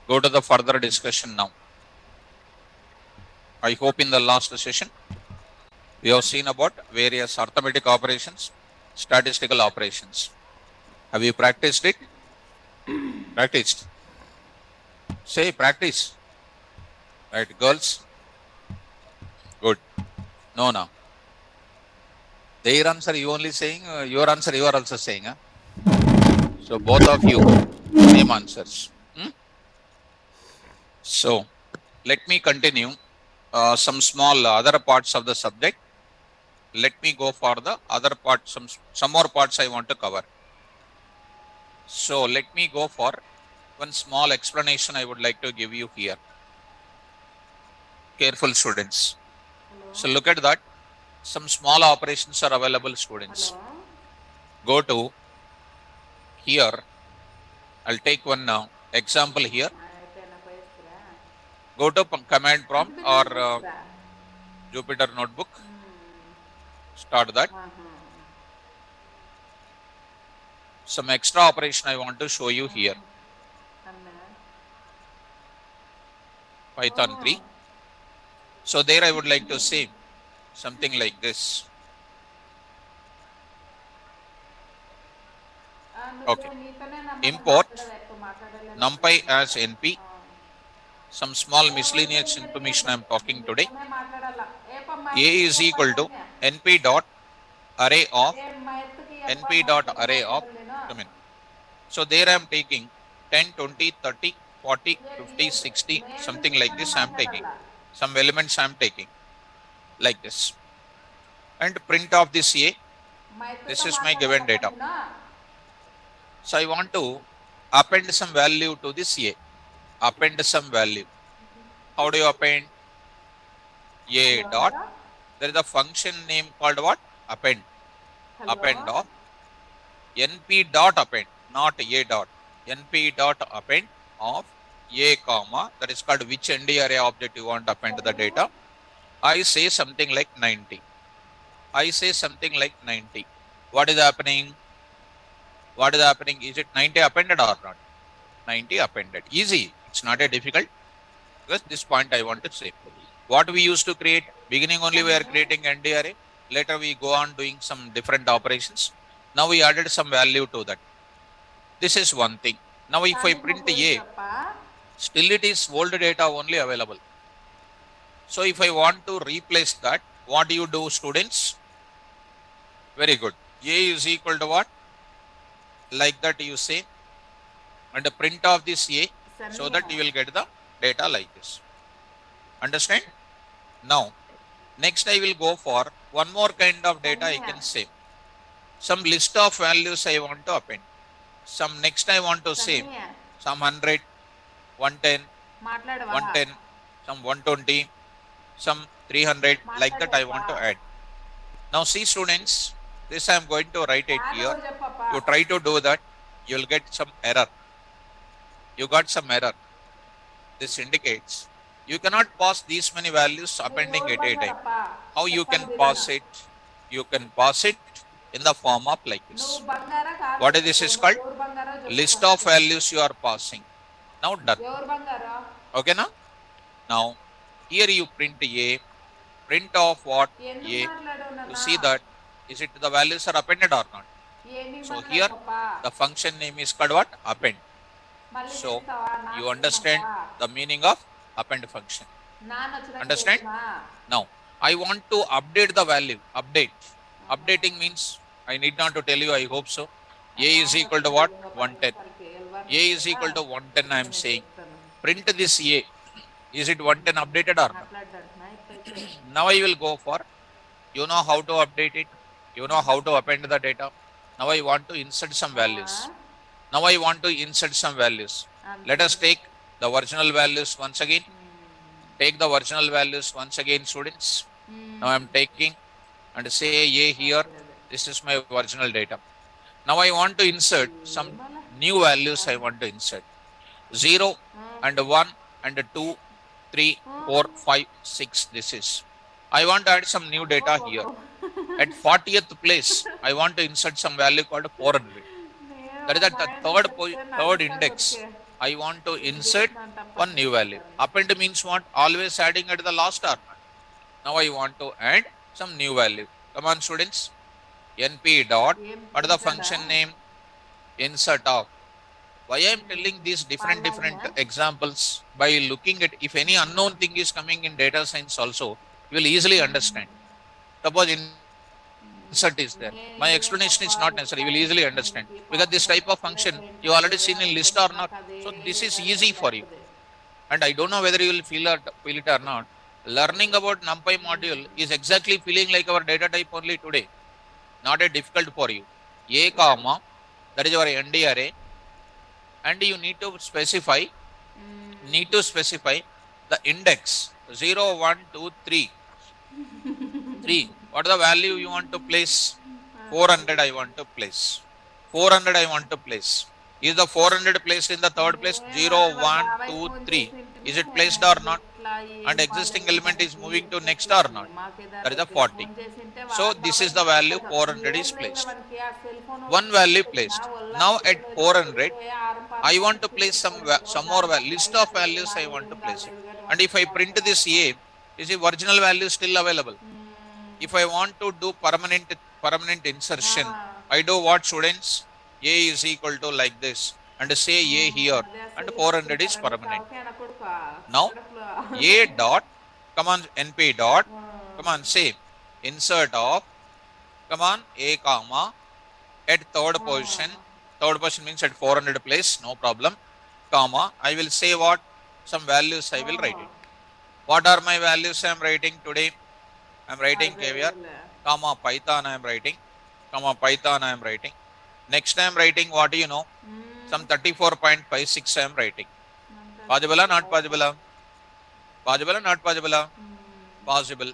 go to the further discussion now. I hope in the last session, we have seen about various arithmetic operations, statistical operations. Have you practiced it? Practiced. Say practice. Right, girls? Good. No, no. Their answer you only saying, your answer you are also saying. Huh? So both of you, same answers. Hmm? So let me continue some small other parts of the subject. Let me go for the other part, some more parts I want to cover. So let me go for one small explanation I would like to give you here. Careful students. Hello. So look at that. Some small operations are available, students. Hello. Go to here. I'll take one example here. Go to command prompt or Jupyter notebook. Start that. Some extra operation I want to show you here. Python 3. So there I would like to say something like this. Okay. Import NumPy as NP. Some small miscellaneous information I am talking today. A is equal to NP dot array of NP dot array of. So there I am taking 10, 20, 30, 40, 50, 60, something like this I am taking. Some elements I am taking like this. And print of this A. This is my given data. So I want to append some value to this A. Append some value. How do you append? A dot. There is a function name called what? Append. Append of NP dot append, not A dot. NP dot append of A comma. That is called which ND array object you want to append the data. I say something like 90. I say something like 90. What is happening? What is happening? Is it 90 appended or not? 90 appended. Easy. It's not a difficult. Because this point I want to say. What we used to create, beginning only we are creating ND array. Later we go on doing some different operations. Now we added some value to that. This is one thing. Now if I print A, still it is old data only available. So if I want to replace that, what do you do, students? Very good. A is equal to what? Like that you say. And the print of this A, so that you will get the data like this. Understand? Now, next I will go for one more kind of data I can say. Some list of values I want to append. Some next I want to say some 100, 110, 110, some 120, some 300, like that I want to add. Now see students, this I am going to write it here. You try to do that, you will get some error. You got some error. This indicates you cannot pass these many values appending at a time. How you can pass it? You can pass it in the form of like this. What is this is called? List of values you are passing. Now done. Okay now? Now here you print A. Print of what? A. To see that is it the values are appended or not. So here the function name is called what? Append. So you understand the meaning of append function. Understand? Now I want to update the value. Update. Updating means I need not to tell you, I hope so. A is equal to what? 110. A is equal to 110 I am saying. Print this A. Is it 110 updated or not? Now I will go for, you know how to update it. You know how to append the data. Now I want to insert some values. Now I want to insert some values. Let us take the original values once again. Take the original values once again, students. Now I am taking and say A here. This is my original data. Now I want to insert some new values I want to insert. 0 and 1 and 2, 3, 4, 5, 6. This is. I want to add some new data here. At 40th place, I want to insert some value called 400. That is at the third index. I want to insert one new value. Append means what? Always adding at the last or not. Now I want to add some new value. Come on, students. NP dot, what is the function name? Insert of. Why I am telling these different examples? By looking at if any unknown thing is coming in data science also, you will easily understand. Suppose insert is there. My explanation is not necessary. You will easily understand. Because this type of function, you already seen in list or not. So this is easy for you. And I don't know whether you will feel it or not. Learning about NumPy module is exactly feeling like our data type only today. Not a difficult for you. A comma, that is your ND array. And you need to specify the index 0, 1, 2, 3. 3. What is the value you want to place? 400 I want to place. 400 I want to place. Is the 400 placed in the third place? 0, 1, 2, 3. Is it placed or not? And existing element is moving to next or not? That is the 40. So this is the value 400 is placed. One value placed. Now at 400, I want to place some more list of values I want to place it. And if I print this A, is the original value still available? If I want to do permanent insertion, I do what, students? A is equal to like this and say A here and 400 is permanent. Now A dot, come on, NP dot, come on, say insert of, come on, A comma, at third position means at 400 place, no problem, comma, I will say what? Some values I will write it. What are my values I am writing today? I am writing caviar, comma, Python I am writing, comma, Python I am writing. Next I am writing what do you know? Some 34.56 I am writing. Possible or not possible? Possible or not possible? Possible.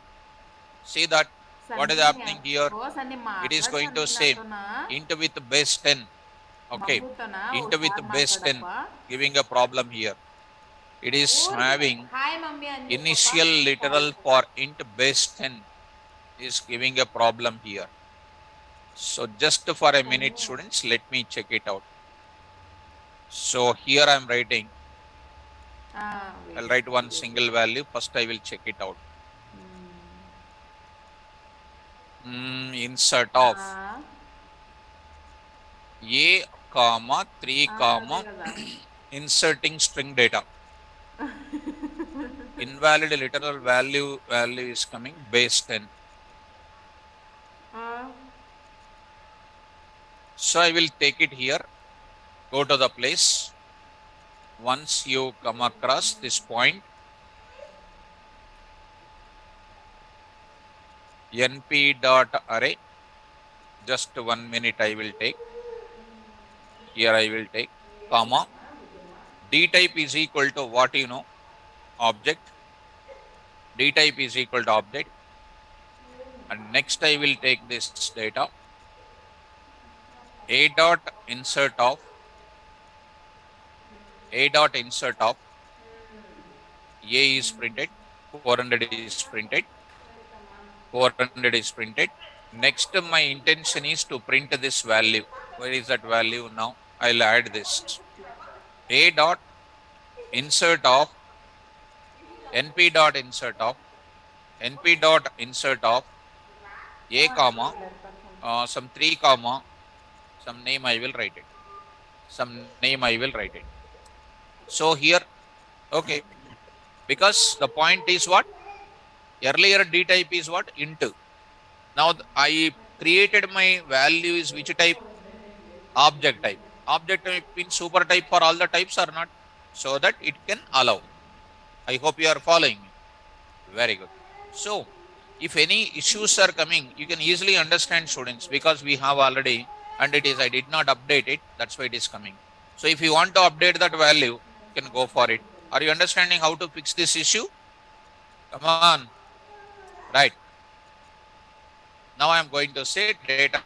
See that what is happening here? It is going to say int with base 10. Okay, int with base 10 giving a problem here. It is having initial literal for int base 10 is giving a problem here. So just for a minute, students, let me check it out. So here I am writing. I'll write one single value. First I will check it out. Insert of A comma 3 comma inserting string data. Invalid literal value is coming base 10. So I will take it here. Go to the place. Once you come across this point, np dot array, just 1 minute I will take. Here I will take, comma, d type is equal to what you know? Object. D type is equal to object. And next I will take this data. A dot insert of A is printed, 400 is printed, 400 is printed. Next my intention is to print this value. Where is that value now? I'll add this. A dot insert of np dot insert of A comma some 3 comma some name I will write it. So here, okay, because the point is what? Earlier D type is what? Int. Now I created my value is which type? Object type. Object type means super type for all the types or not? So that it can allow. I hope you are following me. Very good. So if any issues are coming, you can easily understand, students, because we have already, and it is, I did not update it. That's why it is coming. So if you want to update that value, you can go for it. Are you understanding how to fix this issue? Come on. Right. Now I am going to say data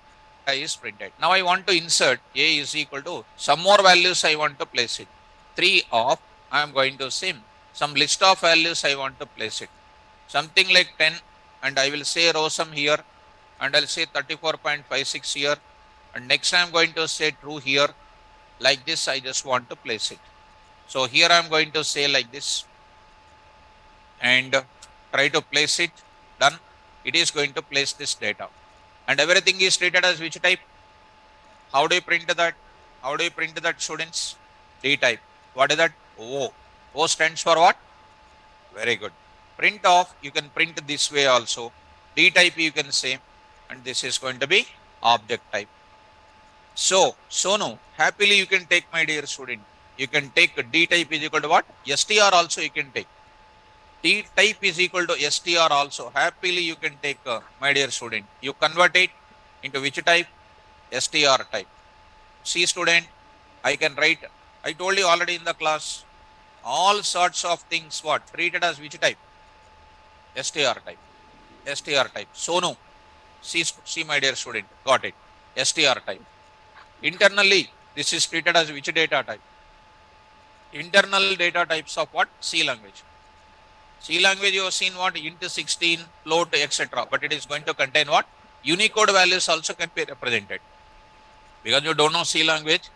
is printed. Now I want to insert A is equal to some more values I want to place it. 3 of, I am going to say some list of values I want to place it. Something like 10, and I will say row sum here, and I'll say 34.56 here, and next I am going to say true here. Like this I just want to place it. So here I am going to say like this and try to place it. Done. It is going to place this data. And everything is treated as which type? How do you print that? How do you print that, students? D type. What is that? O. O stands for what? Very good. Print off, you can print this way also. D type you can say, and this is going to be object type. So no, happily you can take, my dear student. You can take D type is equal to what? STR also you can take. D type is equal to STR also. Happily you can take, my dear student. You convert it into which type? STR type. See, student, I can write, I told you already in the class, all sorts of things what? Treated as which type? STR type. STR type. So no. See, my dear student, got it. STR type. Internally, this is treated as which data type? Internal data types of what? C language. C language you have seen what? Int 16, float, etc. But it is going to contain what? Unicode values also can be represented. Because you don't know C language,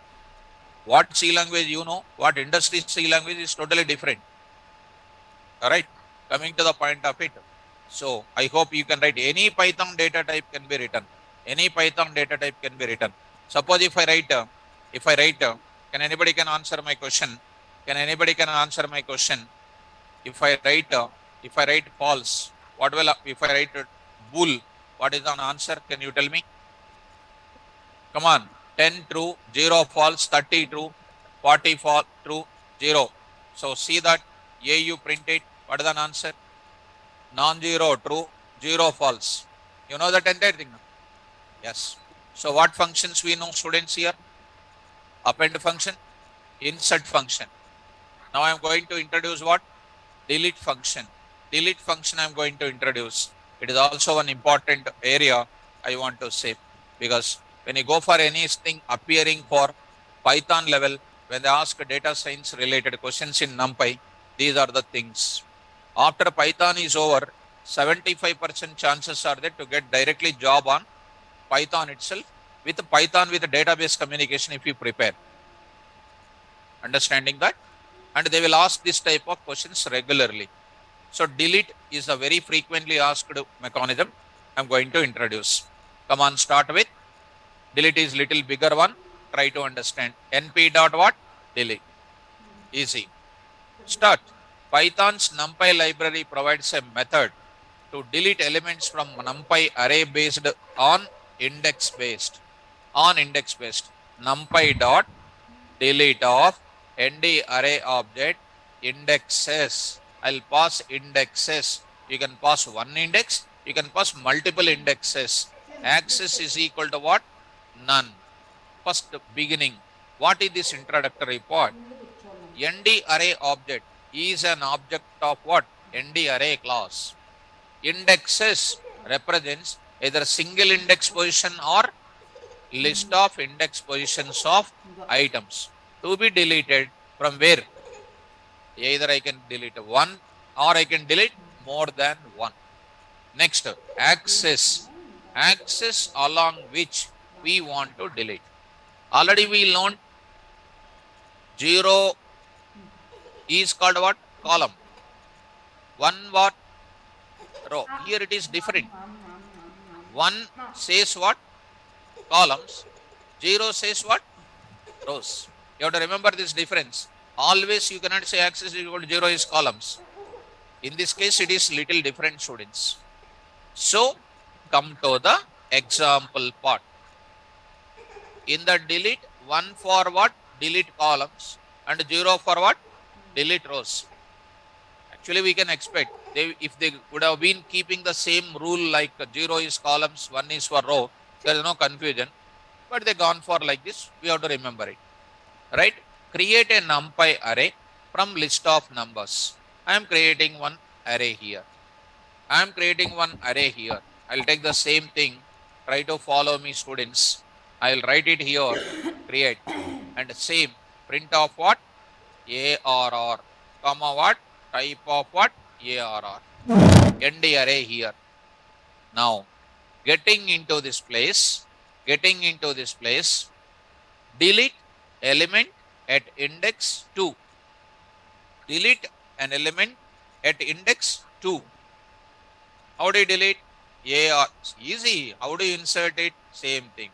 what C language you know, what industry C language is totally different. Alright, coming to the point of it. So I hope you can write any Python data type can be written. Any Python data type can be written. Suppose if I write, can anybody can answer my question? Can anybody can answer my question? If I write false, what will, if I write bool, what is an answer? Can you tell me? Come on, 10 true, 0 false, 30 true, 40 false, true, 0. So see that A you print it, what is an answer? Non-zero true, 0 false. You know that entire thing? Yes. So what functions we know, students, here? Append function, insert function. Now I am going to introduce what? Delete function. Delete function I am going to introduce. It is also an important area I want to say, because when you go for anything appearing for Python level, when they ask data science related questions in NumPy, these are the things. After Python is over, 75% chances are there to get directly job on Python itself, with Python with database communication if you prepare. Understanding that? And they will ask this type of questions regularly. So delete is a very frequently asked mechanism I'm going to introduce. Come on, start with delete is little bigger one. Try to understand. NP dot what? Delete. Easy. Start. Python's NumPy library provides a method to delete elements from NumPy array based on index based. On index based. NumPy dot delete of ND array object indexes. I'll pass indexes. You can pass one index. You can pass multiple indexes. Access is equal to what? None. First beginning. What is this introductory part? ND array object is an object of what? ND array class. Indexes represents either single index position or list of index positions of items to be deleted from where? Either I can delete one or I can delete more than one. Next, access. Access along which we want to delete. Already we learned 0 is called what? Column. 1 what? Row. Here it is different. 1 says what? Columns. 0 says what? Rows. You have to remember this difference. Always you cannot say access is equal to 0 is columns. In this case, it is little different, students. So, come to the example part. In the delete, 1 for what? Delete columns, and 0 for what? Delete rows. Actually, we can expect, if they would have been keeping the same rule like 0 is columns, 1 is for row, there is no confusion. But they gone for like this, we have to remember it. Right? Create a NumPy array from list of numbers. I am creating one array here. I am creating one array here. I'll take the same thing. Try to follow me, students. I'll write it here, create, and same, print of what? ARR, comma what? Type of what? ARR. ND array here. Now, getting into this place, delete element at index 2. delete an element at index 2. How do you delete? AR. Easy. How do you insert it? Same thing.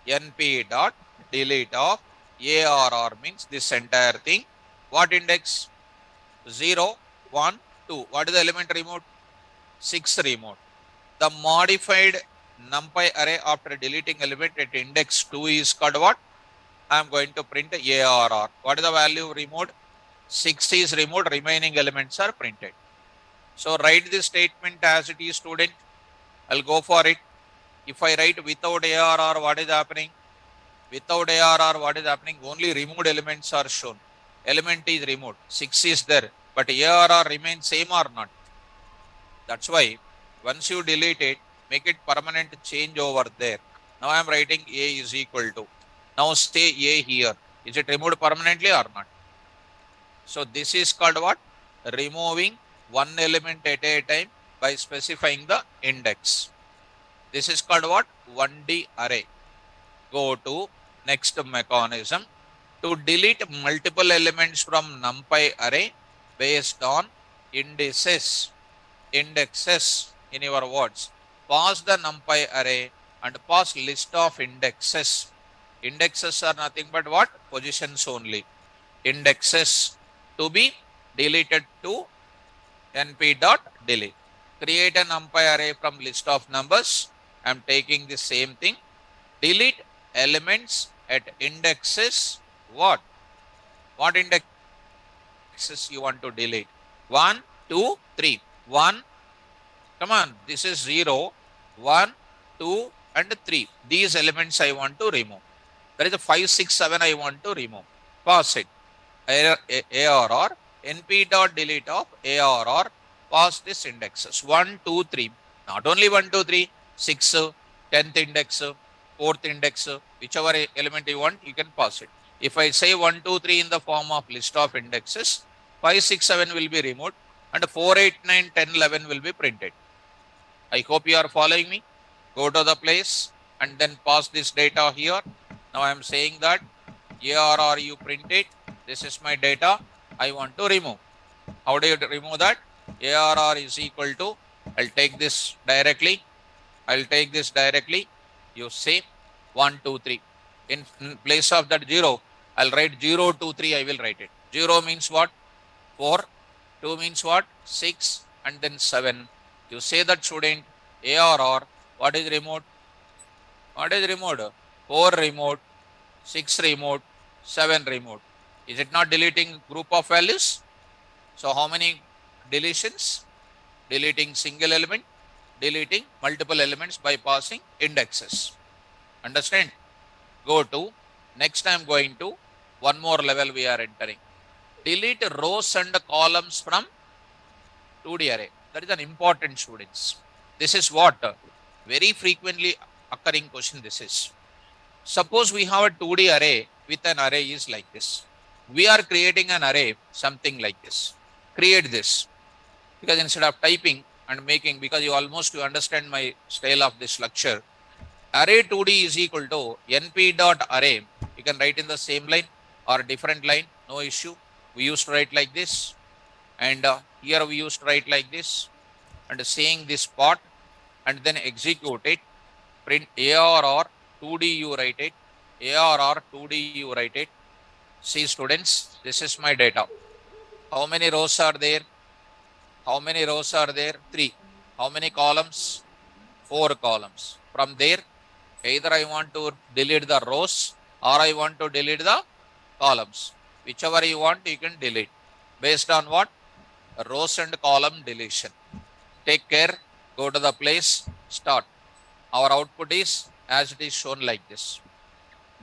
NP dot delete of ARR means this entire thing. What index? 0, 1, 2. What is the element removed? 6 removed. The modified NumPy array after deleting element at index 2 is called what? I am going to print ARR. What is the value removed? 6 is removed. Remaining elements are printed. So write this statement as it is, student. I'll go for it. If I write without ARR, what is happening? Without ARR, what is happening? Only removed elements are shown. Element is removed. 6 is there. But ARR remains same or not? That's why once you delete it, make it permanent change over there. Now I am writing A is equal to. Now stay A here. Is it removed permanently or not? So this is called what? Removing one element at a time by specifying the index. This is called what? 1D array. Go to next mechanism. To delete multiple elements from NumPy array based on indices, indexes in your words. Pass the NumPy array and pass list of indexes. Indexes are nothing but what? Positions only. Indexes to be deleted to np.delete. Create a NumPy array from list of numbers. I am taking the same thing. Delete elements at indexes what? What indexes you want to delete? 1, 2, 3. 1, come on, this is 0, 1, 2, and 3. These elements I want to remove. There is a 5, 6, 7 I want to remove. Pass it. ARR, np.delete of ARR, pass this indexes. 1, 2, 3. Not only 1, 2, 3, 6, 10th index, 4th index, whichever element you want, you can pass it. If I say 1, 2, 3 in the form of list of indexes, 5, 6, 7 will be removed and 4, 8, 9, 10, 11 will be printed. I hope you are following me. Go to the place and then pass this data here. Now I am saying that ARR you print it. This is my data. I want to remove. How do you remove that? ARR is equal to, I'll take this directly. You say 1, 2, 3. In place of that 0, I'll write 0, 2, 3. I will write it. 0 means what? 4. 2 means what? 6. And then 7. You say that, student, ARR, what is removed? What is removed? 4 removed, 6 removed, 7 removed. Is it not deleting group of values? So how many deletions? Deleting single element, deleting multiple elements by passing indexes. Understand? Go to, next I am going to, one more level we are entering. Delete rows and columns from 2D array. That is an important, students. This is what? Very frequently occurring question this is. Suppose we have a 2D array with an array is like this. We are creating an array, something like this. Create this. Because instead of typing and making, because you understand my style of this lecture, array 2D is equal to np.array. You can write in the same line or different line, no issue. We used to write like this. And here we used to write like this. And saying this part and then execute it. Print ARR 2D you write it. ARR 2D you write it. See, students, this is my data. How many rows are there? How many rows are there? 3. How many columns? 4 columns. From there, either I want to delete the rows or I want to delete the columns. Whichever you want, you can delete. Based on what? Rows and column deletion. Take care. Go to the place. Start. Our output is as it is shown like this.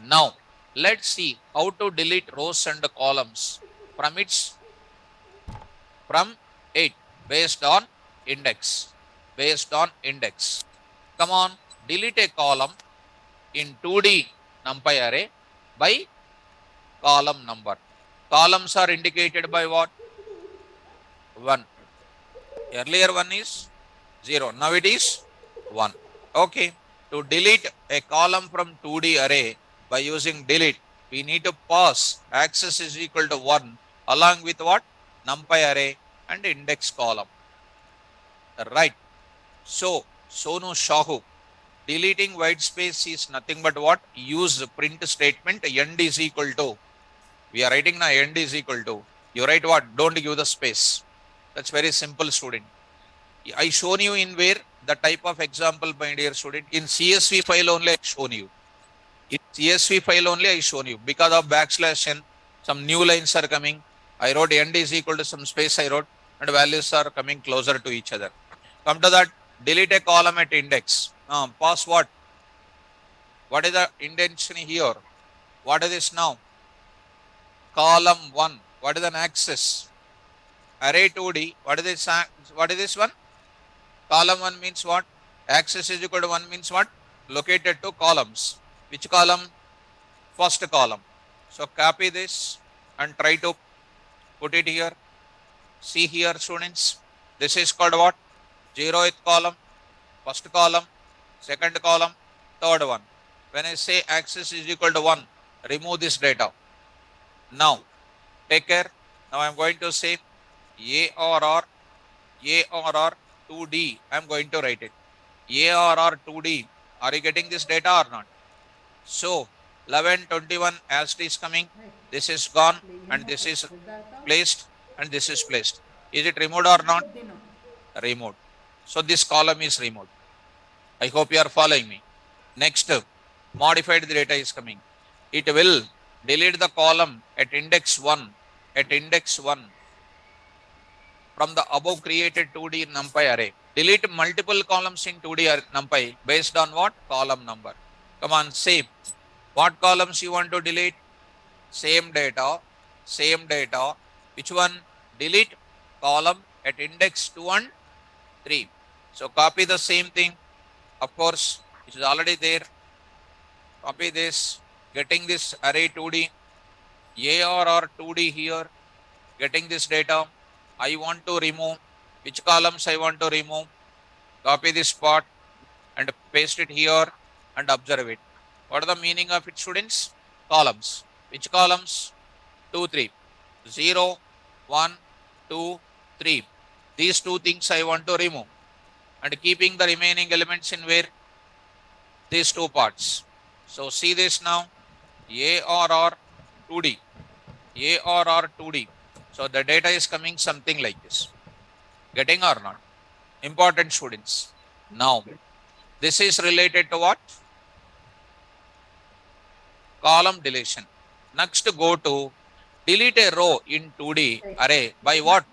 Now, let's see how to delete rows and columns from 8 based on index. Come on, delete a column in 2D NumPy array by column number. Columns are indicated by what? 1. Earlier one is 0. Now it is 1. Okay. To delete a column from 2D array by using delete, we need to pass access is equal to 1 along with what? numpy array, and index column. Right. So, Sonu Shahu, deleting white space is nothing but what? Use print statement end is equal to. We are writing now end is equal to. You write what? Don't give the space. That's very simple, student. I shown you in where the type of example, my dear student. In CSV file only I shown you. In CSV file only I shown you. Because of backslash n, some new lines are coming. I wrote end is equal to some space I wrote, and values are coming closer to each other. Come to that, delete a column at index. Pass what? What is the intention here? What is this now? Column 1. What is an axis? Array 2D. What is this? What is this one? Column 1 means what? Axis is equal to 1 means what? Located to columns. Which column? First column. So copy this and try to put it here. See here, students. This is called what? 0th column, first column, second column, third one. When I say axis is equal to 1, remove this data. Now, take care. Now I am going to say ARR 2D. I am going to write it. ARR 2D. Are you getting this data or not? So, 1121 as it is coming. This is gone and this is placed and this is placed. Is it removed or not? Removed. So this column is removed. I hope you are following me. Next, modified data is coming. It will delete the column at index 1 from the above created 2D NumPy array. Delete multiple columns in 2D NumPy based on what? Column number. Come on, say what columns you want to delete? Same data. Which one? Delete column at index 2 and 3. So copy the same thing. Of course, it is already there. Copy this, getting this array 2D, ARR 2D here, getting this data. I want to remove. Which columns I want to remove? Copy this part and paste it here and observe it. What is the meaning of it, students? Columns. Which columns? 2, 3. 0, 1, 2, 3. These two things I want to remove. And keeping the remaining elements in where? These two parts. So see this now. ARR 2D. ARR 2D. So the data is coming something like this. Getting or not? Important, students. Now, this is related to what? Column deletion. Next, go to delete a row in 2D array by what?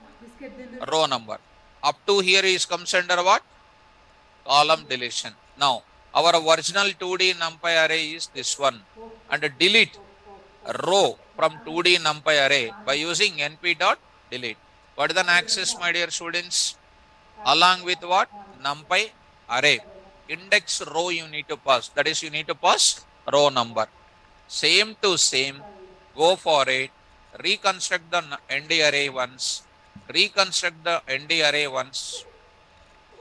Row number. Up to here is comes under what? Column deletion. Now, our original 2D NumPy array is this one. And delete row from 2D NumPy array by using np.delete. What is an access, my dear students? Along with what? NumPy array. Index row you need to pass. That is, you need to pass row number. Same to same. Go for it. Reconstruct the ND array once. Reconstruct the ND array once.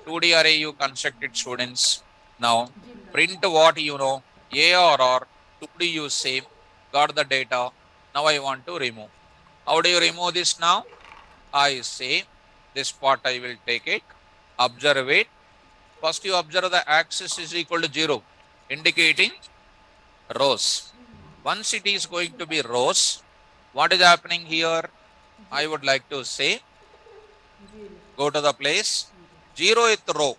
2D array you constructed, students. Now, print what you know. ARR 2D you save. Got the data. Now I want to remove. How do you remove this now? I say this part I will take it. Observe it. First you observe the axis is equal to 0, indicating rows. Once it is going to be rows, what is happening here? I would like to say, go to the place, 0th row.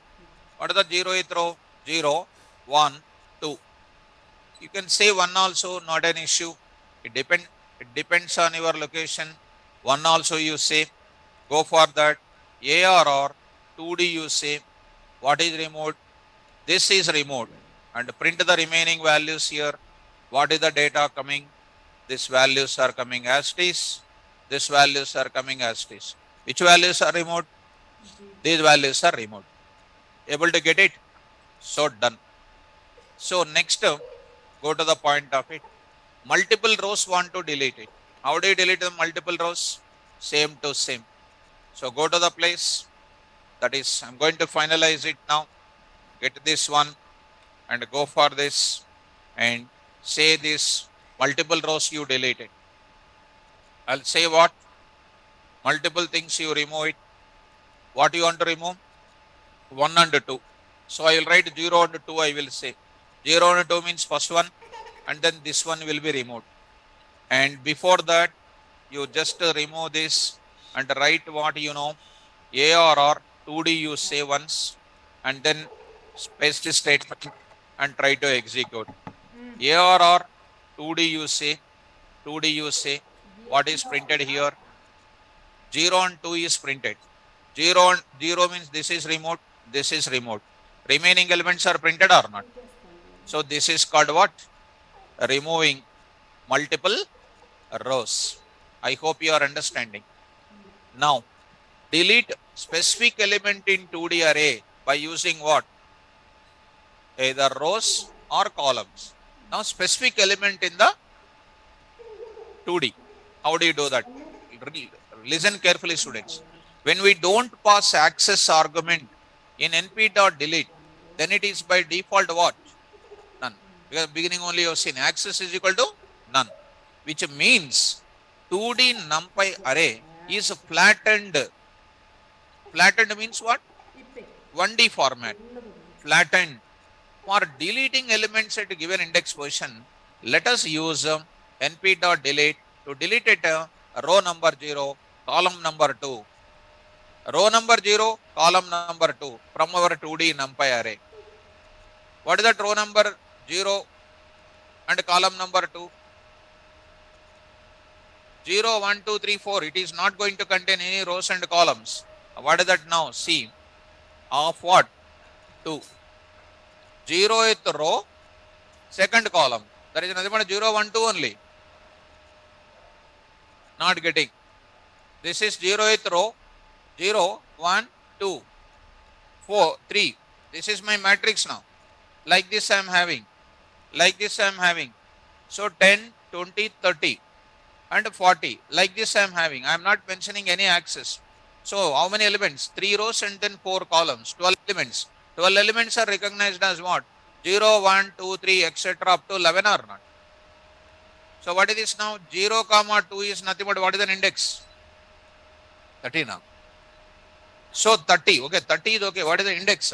What is the 0th row? 0, 1, 2. You can say 1 also, not an issue. It depends on your location. 1 also you say. Go for that. ARR 2D you say. What is removed? This is removed. And print the remaining values here. What is the data coming? These values are coming as it is. These values are coming as it is. Which values are removed? These values are removed. Able to get it? So done. So next, go to the point of it. Multiple rows want to delete it. How do you delete the multiple rows? Same to same. So go to the place. That is, I'm going to finalize it now. Get this one and go for this and say this multiple rows you deleted. I'll say what? multiple things you remove it. What you want to remove? 1 and 2. So I will write 0 and 2, I will say. 0 and 2 means first one, and then this one will be removed. And before that, you just remove this and write what you know. ARR 2D you say once, and then paste the statement and try to execute. ARR 2D you say, 2D you say. What is printed here? 0 and 2 is printed. 0 and 0 means this is removed, this is removed. Remaining elements are printed or not? So this is called what? Removing multiple rows. I hope you are understanding. Now, delete specific element in 2D array by using what? Either rows or columns. Now, specific element in the 2D. How do you do that? Listen carefully, students. When we don't pass access argument in np.delete, then it is by default what? None. Because beginning only you have seen access is equal to none, which means 2D numpy array is flattened. Flattened means what? 1D format. Flattened. For deleting elements at a given index position, let us use np.delete to delete it row number 0, column number 2. Row number 0, column number 2 from our 2D numpy array. What is that row number 0 and column number 2? 0, 1, 2, 3, 4. It is not going to contain any rows and columns. What is that now? See, of what? 2. 0th row, second column. There is nothing but 0, 1, 2 only. Not getting. This is 0th row, 0, 1, 2, 4, 3. This is my matrix now. Like this I am having. Like this I am having. So 10, 20, 30 and 40. Like this I am having. I am not mentioning any axis. So how many elements? 3 rows and then 4 columns. 12 elements. 12 elements are recognized as what? 0, 1, 2, 3, etc. up to 11 or not. So what is this now? 0, 2 is nothing but what is an index? 30 now. So 30. Okay, 30 is okay. What is the index?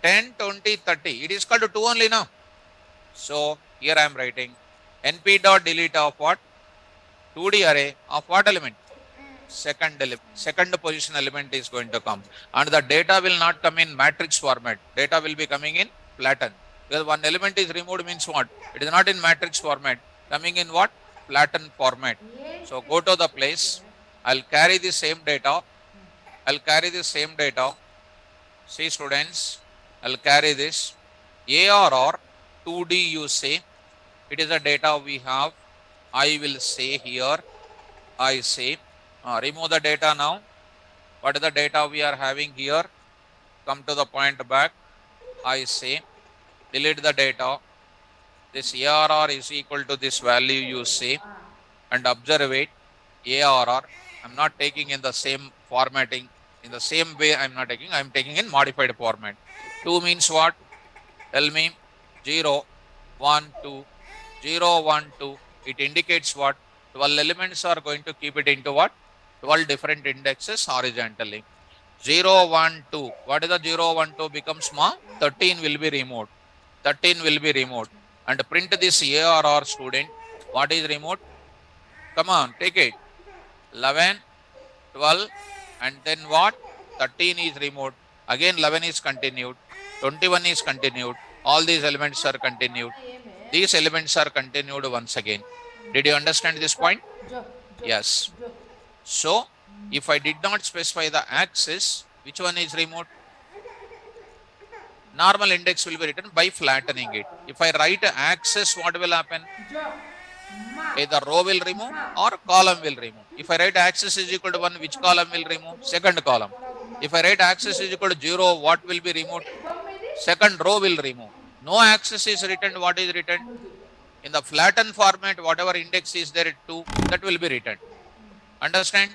10, 20, 30. It is called 2 only now. So here I am writing np.delete of what? 2D array of what element? Second position element is going to come. And the data will not come in matrix format. Data will be coming in flattened. Because one element is removed means what? It is not in matrix format. Coming in what? Flattened format. So go to the place. I'll carry the same data. I'll carry the same data. See students, I'll carry this. ARR 2D you say. It is the data we have. I will say here. I say. Remove the data now. What is the data we are having here? Come to the point back. I say. Delete the data. This ARR is equal to this value you say. And observe it. ARR. I'm not taking in the same formatting. In the same way I'm not taking. I'm taking in modified format. 2 means what? Tell me. 0, 1, 2. 0, 1, 2. It indicates what? 12 elements are going to keep it into what? 12 different indexes horizontally. 0, 1, 2. What is the 0, 1, 2 becomes small? 13 will be removed. 13 will be removed. And print this ARR student. What is removed? Come on, take it. 11, 12, and then what? 13 is removed. Again 11 is continued. 21 is continued. All these elements are continued. These elements are continued once again. Did you understand this point? Yes. So, if I did not specify the axis, which one is removed? Normal index will be written by flattening it. If I write axis, what will happen? Either row will remove or column will remove. If I write axis is equal to 1, which column will remove? Second column. If I write axis is equal to 0, what will be removed? Second row will remove. No axis is written, what is written? In the flattened format, whatever index is there at 2, that will be written. Understand?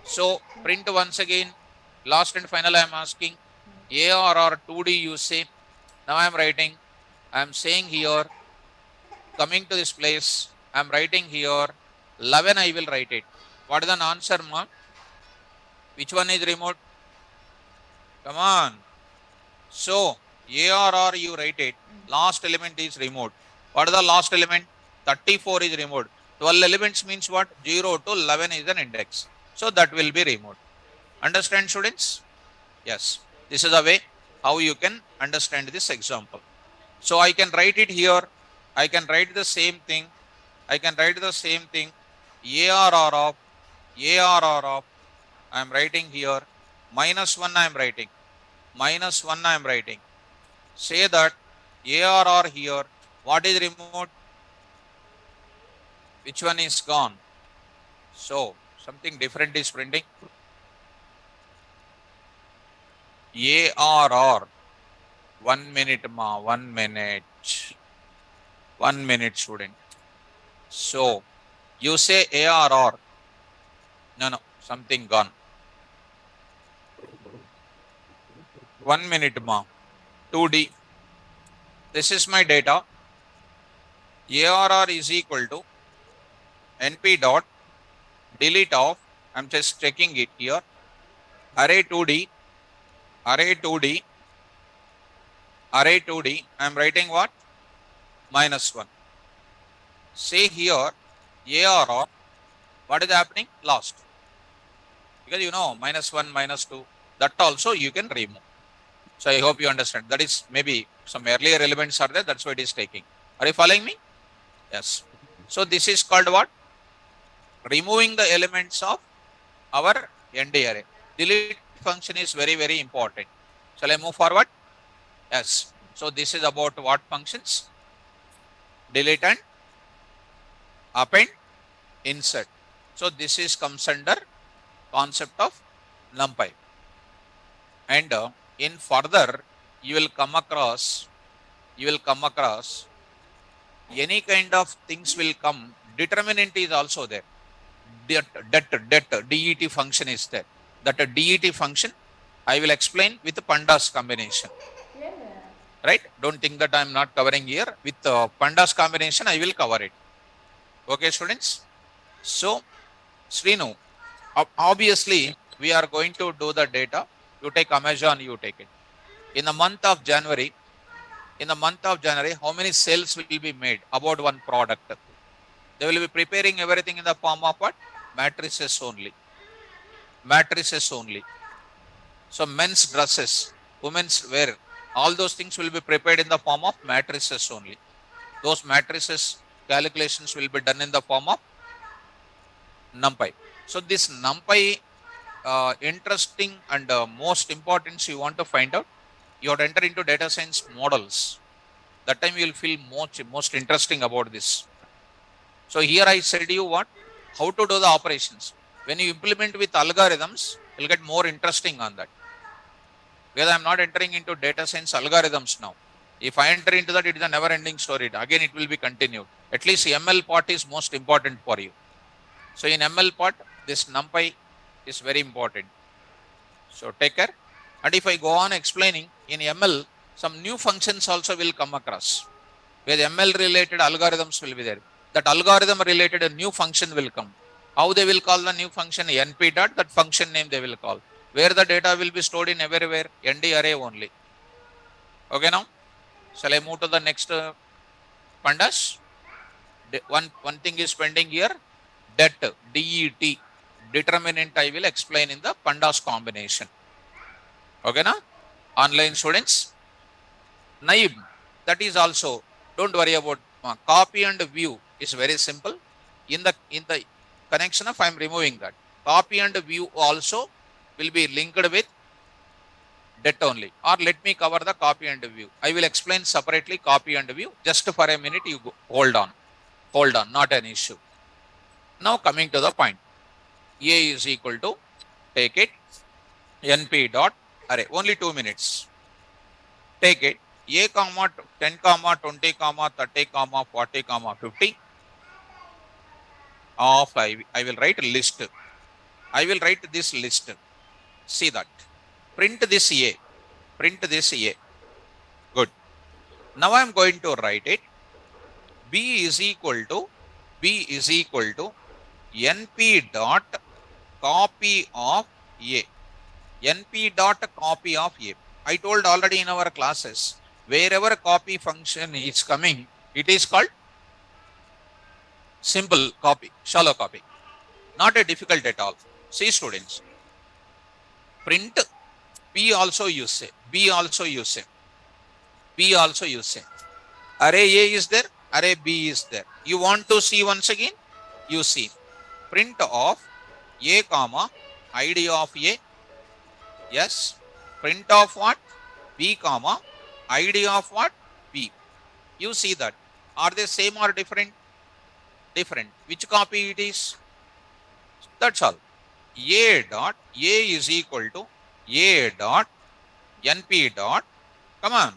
So, print once again. Last and final I am asking. ARR 2D you say. Now I am writing. I am saying here. Coming to this place. I am writing here. 11 I will write it. What is the answer, ma? Which one is removed? Come on. So ARR you write it. Last element is removed. What is the last element? 34 is removed. 12 elements means what? 0 to 11 is an index. So that will be removed. Understand, students? Yes. This is a way how you can understand this example. So I can write it here. I can write the same thing. I can write the same thing. ARR of I am writing here. -1 I am writing. -1 I am writing. Say that ARR here. What is removed? Which one is gone? So something different is printing. ARR. 1 minute, ma. 1 minute. 1 minute, student. So you say ARR. No, something gone. 1 minute, ma. 2D. This is my data. ARR is equal to NP dot delete of, I'm just checking it here. Array 2D. I'm writing what? -1. Say here ARR. What is happening? Lost. Because you know, -1, -2, that also you can remove. So I hope you understand. That is maybe some earlier elements are there. That's why it is taking. Are you following me? Yes. So this is called what? Removing the elements of our ND array. Delete function is very, very important. Shall I move forward? Yes. So this is about what functions? Delete and append, insert. So this is comes under concept of NumPy. And in further, you will come across any kind of things will come. Determinant is also there. Det function is there. That a det function I will explain with pandas combination. Right? Don't think that I am not covering here. With pandas combination, I will cover it. Okay, students? So, Srinu, obviously, we are going to do the data. You take Amazon, you take it. In the month of January, how many sales will be made about one product? They will be preparing everything in the form of what? Matrices only. So men's dresses, women's wear, all those things will be prepared in the form of matrices only. Those matrices calculations will be done in the form of NumPy. So this NumPy, interesting and most important you want to find out, you have to enter into data science models. That time you will feel most interesting about this. So here I said you what? How to do the operations. When you implement with algorithms, you'll get more interesting on that. Because I'm not entering into data science algorithms now. If I enter into that, it is a never ending story. Again, it will be continued. At least ML part is most important for you. So in ML part, this NumPy is very important. So take care. And if I go on explaining in ML, some new functions also will come across. With ML related algorithms will be there. That algorithm related a new function will come. How they will call the new function? NP dot, that function name they will call. Where the data will be stored in everywhere? ND array only. Okay now? Shall I move to the next pandas? One thing is pending here. Det, DET, determinant I will explain in the pandas combination. Okay now? Online students. Naib, that is also, don't worry about copy and view is very simple. In the connection of I am removing that. Copy and view also will be linked with det only. Or let me cover the copy and view. I will explain separately copy and view. Just for a minute, you go, hold on, not an issue. Now coming to the point. A is equal to, take it, NP dot array. Only 2 minutes. Take it. A comma 10 comma 20 comma 30 comma 40 comma 50 of I will write list. I will write this list. See that. Print this A. Good. Now I am going to write it. B is equal to NP dot copy of A. NP dot copy of A. I told already in our classes, wherever copy function is coming, it is called simple copy, shallow copy. Not a difficult at all. See students, print P also use say, B also use say, B also use say. Array A is there, array B is there. You want to see once again? You see print of A comma ID of A. Yes. Print of what? B comma ID of what? B. You see that. Are they same or different? Different. Which copy it is? That's all. A dot A is equal to A dot NP dot. Come on.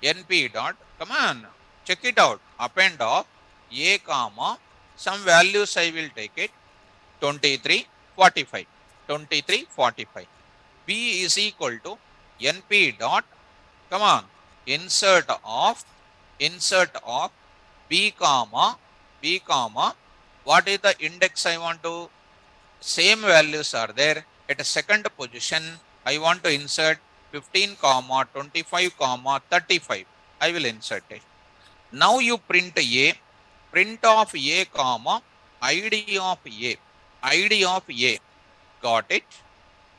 NP dot. Come on. Check it out. Append of A comma some values I will take it. 23, 45. 23, 45. B is equal to NP dot. Come on. Insert of B comma. What is the index I want to? Same values are there. At a second position, I want to insert 15 comma 25 comma 35. I will insert it. Now you print A. Print of A comma ID of A. ID of A. Got it?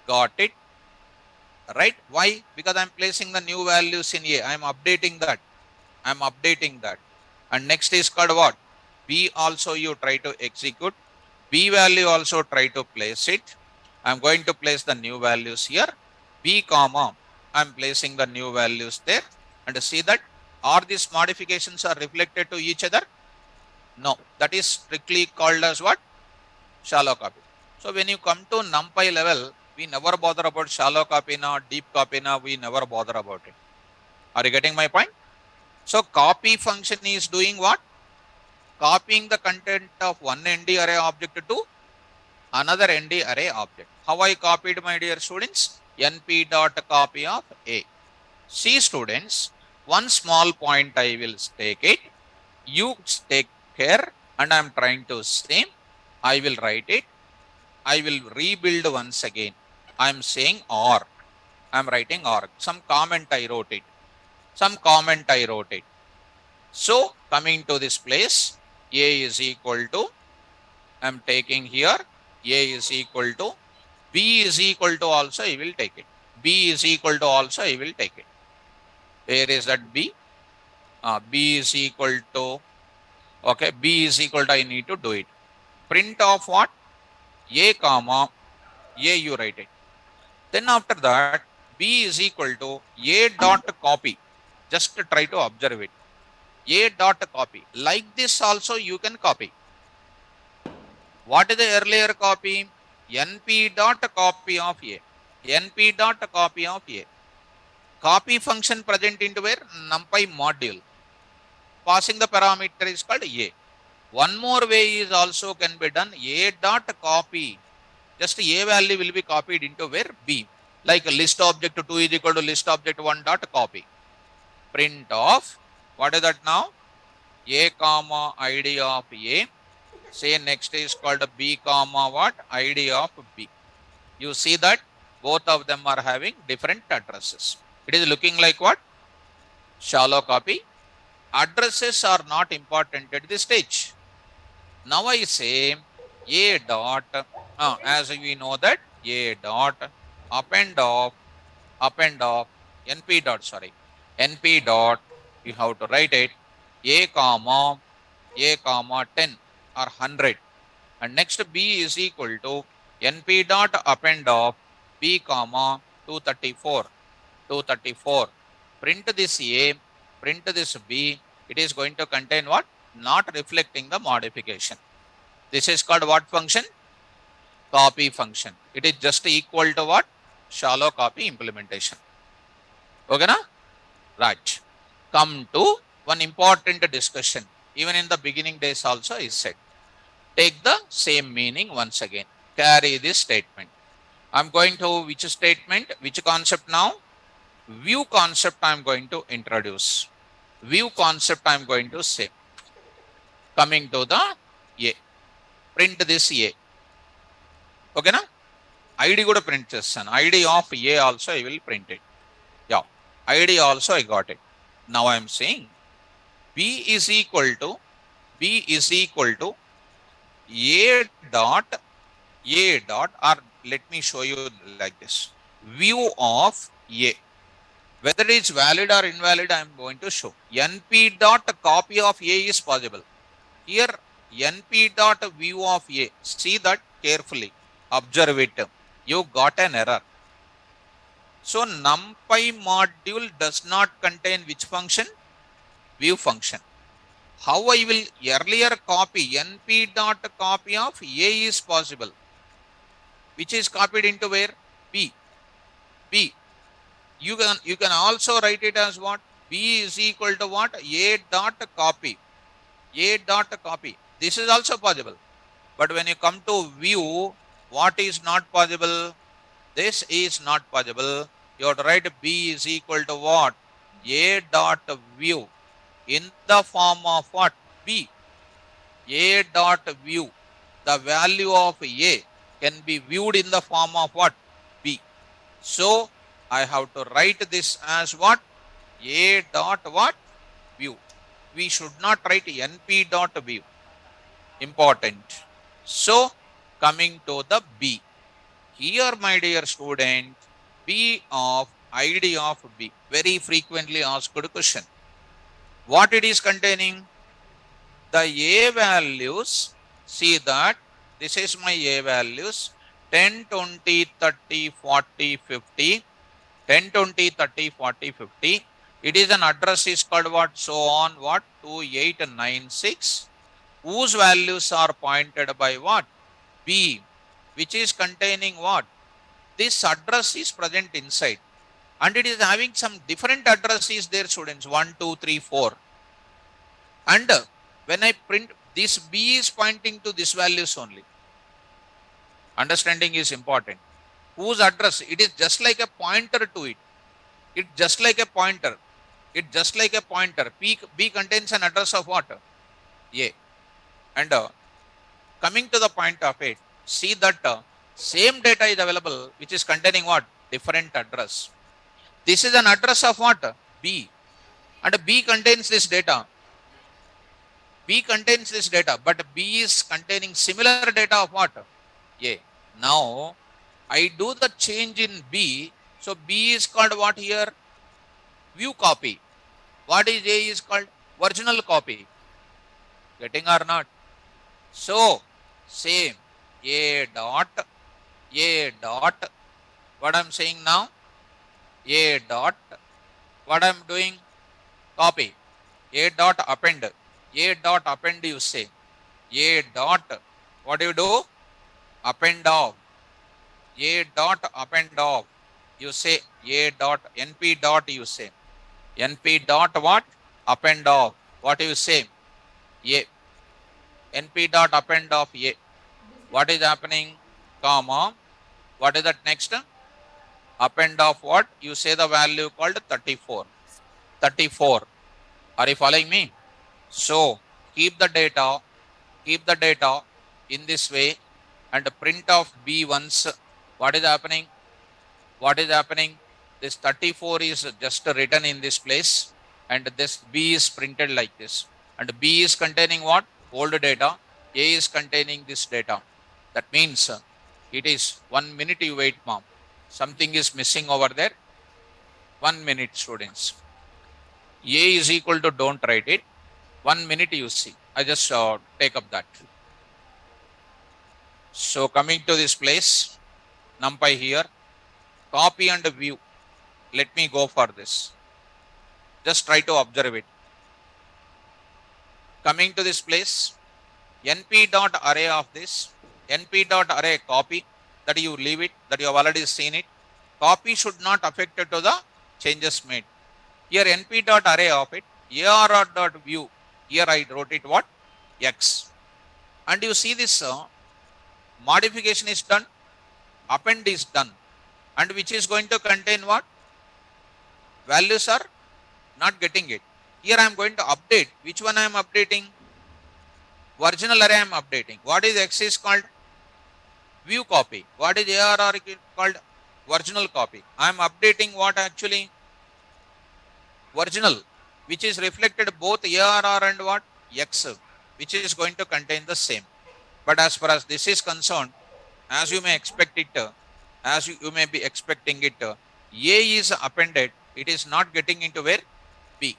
Got it? Right? Why? Because I'm placing the new values in A. I'm updating that. And next is called what? B also you try to execute. B value also try to place it. I'm going to place the new values here. B comma. I'm placing the new values there. And see that are these modifications are reflected to each other? No. That is strictly called as what? Shallow copy. So when you come to NumPy level, we never bother about shallow copy na, deep copy na, we never bother about it. Are you getting my point? So copy function is doing what? Copying the content of one ND array object to another ND array object. How I copied, my dear students? NP dot copy of A. See students, one small point I will take it. You take care, and I am trying to say, I will write it. I will rebuild once again. I am saying or. I am writing or. Some comment I wrote it. So coming to this place, A is equal to, I am taking here, A is equal to, B is equal to also I will take it. B is equal to also I will take it. Where is that B? B is equal to, okay, B is equal to, I need to do it. Print of what? A comma, A you write it. Then after that, B is equal to A dot copy. Just try to observe it. A dot copy. Like this also you can copy. What is the earlier copy? NP dot copy of A. NP dot copy of A. Copy function present into where? NumPy module. Passing the parameter is called A. One more way is also can be done. A dot copy. Just A value will be copied into where? B. Like list object 2 is equal to list object 1 dot copy. Print of, what is that now? A comma ID of A. Say next is called B comma what? ID of B. You see that both of them are having different addresses. It is looking like what? Shallow copy. Addresses are not important at this stage. Now I say A dot, as we know that A dot append of NP dot, NP dot, you have to write it A comma 10 or 100, and next B is equal to NP dot append of B comma 234. Print this A, print this B. It is going to contain what? Not reflecting the modification. This is called what function? Copy function. It is just equal to what? Shallow copy implementation. Okay na? Right. Come to one important discussion. Even in the beginning days also is said. Take the same meaning once again. Carry this statement. I'm going to which statement? Which concept now? View concept I'm going to introduce. View concept I'm going to say. Coming to the A. print this A. Okay, na? ID కూడా print చేస్తాను. ID of A also I will print it. Yeah, ID also I got it. Now I am saying B is equal to A dot or let me show you like this. View of A. Whether it's valid or invalid, I am going to show. NP dot copy of A is possible. Here NP dot view of A. See that carefully. Observe it. You got an error. So NumPy module does not contain which function? View function. How I will earlier copy NP dot copy of A is possible. Which is copied into where? B. B. You can also write it as what? B is equal to what? A dot copy. A dot copy. This is also possible. But when you come to view, what is not possible? This is not possible. You have to write B is equal to what? A dot view in the form of what? B. A dot view. The value of A can be viewed in the form of what? B. So I have to write this as what? A dot what? View. We should not write NP dot view. Important. So coming to the B. Here, my dear student, B of ID of B. Very frequently asked question. What it is containing? The A values. See that this is my A values. 10, 20, 30, 40, 50. 10, 20, 30, 40, 50. It is an address is called what? So on what? 2896. Whose values are pointed by what? B. Which is containing what? This address is present inside. And it is having some different addresses there, students. 1, 2, 3, 4. And when I print, this B is pointing to this values only. Understanding is important. Whose address? It is just like a pointer to it. It just like a pointer. It just like a pointer. B contains an address of what? A. And coming to the point of it, see that same data is available, which is containing what? Different address. This is an address of what? B. And B contains this data. B contains this data, but B is containing similar data of what? A. Now, I do the change in B. So B is called what here? View copy. What is A is called? Original copy. Getting or not? So, same. A dot. What I'm saying now? A dot. What I'm doing? Copy. A dot append. A dot append you say. A dot. What do you do? Append off. A dot append off. You say A dot NP dot you say. NP dot what? Append off. What you say? A. NP dot append off A. What is happening? Comma. What is that next? Append of what? You say the value called 34. 34. Are you following me? So keep the data in this way and print of B once. What is happening? What is happening? This 34 is just written in this place and this B is printed like this. And B is containing what? Old data. A is containing this data. That means it is 1 minute you wait, mom. Something is missing over there. 1 minute, students. A is equal to, don't write it. 1 minute you see. I just take up that. So coming to this place, NumPy here, copy and view. Let me go for this. Just try to observe it. Coming to this place, NP dot array of this, NP dot array copy, that you leave it, that you have already seen it. Copy should not affect to the changes made. Here NP dot array of it, ARR dot view. Here I wrote it what? X. And you see this modification is done, append is done. And which is going to contain what? Values are not getting it. Here I am going to update. Which one I am updating? Original array I am updating. What is X is called? View copy. What is ARR called? Original copy. I am updating what actually? Original, which is reflected both ARR and what? X, which is going to contain the same. But as far as this is concerned, as you may expect it, as you may be expecting it, A is appended. It is not getting into where? B.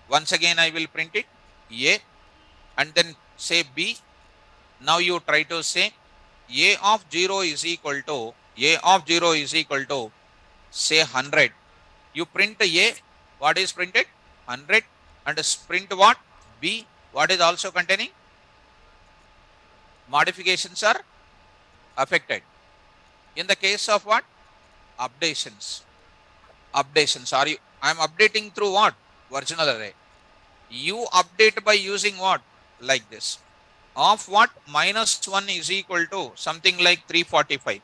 Once again, I will print it A and then say B. Now you try to say A of 0 is equal to say 100. You print A. What is printed? 100. And print what? B. What is also containing? Modifications are affected. In the case of what? Updations. Updations are you? I am updating through what? Original array. You update by using what? Like this. Of what? -1 is equal to something like 345.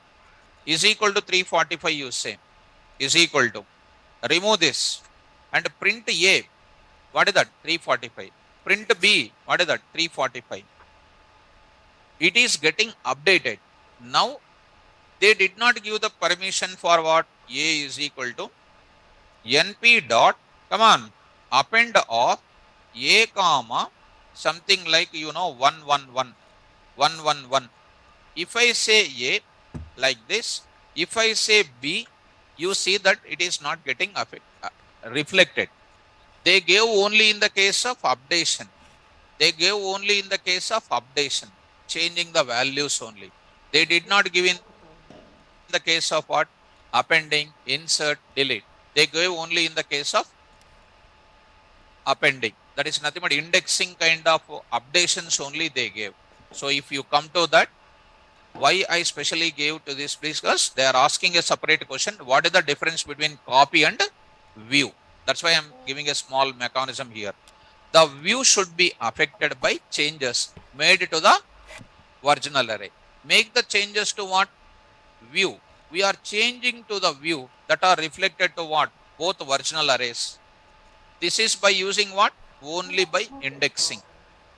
Is equal to 345 you say. Is equal to. Remove this. And print A. What is that? 345. Print B. What is that? 345. It is getting updated. Now, they did not give the permission for what? A is equal to NP dot, come on, append of A comma, something like, 111. If I say A like this, if I say B, you see that it is not getting reflected. They gave only in the case of updation. Changing the values only. They did not give in the case of what? Appending, insert, delete. They gave only in the case of appending. That is nothing but indexing kind of updations only they gave. So if you come to that, why I specially gave to this, because they are asking a separate question. What is the difference between copy and view? That's why I'm giving a small mechanism here. The view should be affected by changes made to the original array. Make the changes to what? View. We are changing to the view that are reflected to what? Both original arrays. This is by using what? Only by indexing.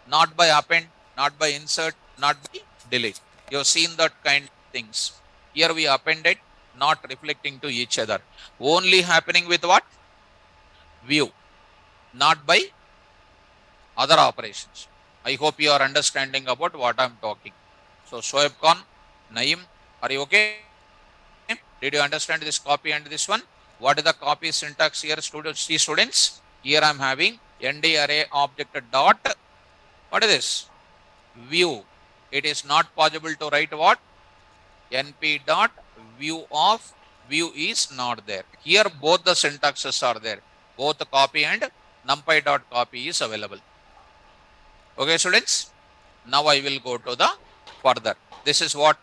Not by append, not by insert, not by delete. You have seen that kind of things. Here we appended, not reflecting to each other. Only happening with what? View. Not by other operations. I hope you are understanding about what I am talking. So Shoaib Khan, Naeem, are you okay? Did you understand this copy and this one? What is the copy syntax here, students? Here I am having ND array object dot. What is this? View. It is not possible to write what? NP dot view of view is not there. Here both the syntaxes are there. Both the copy and numpy dot copy is available. Okay, students. Now I will go to the further. This is what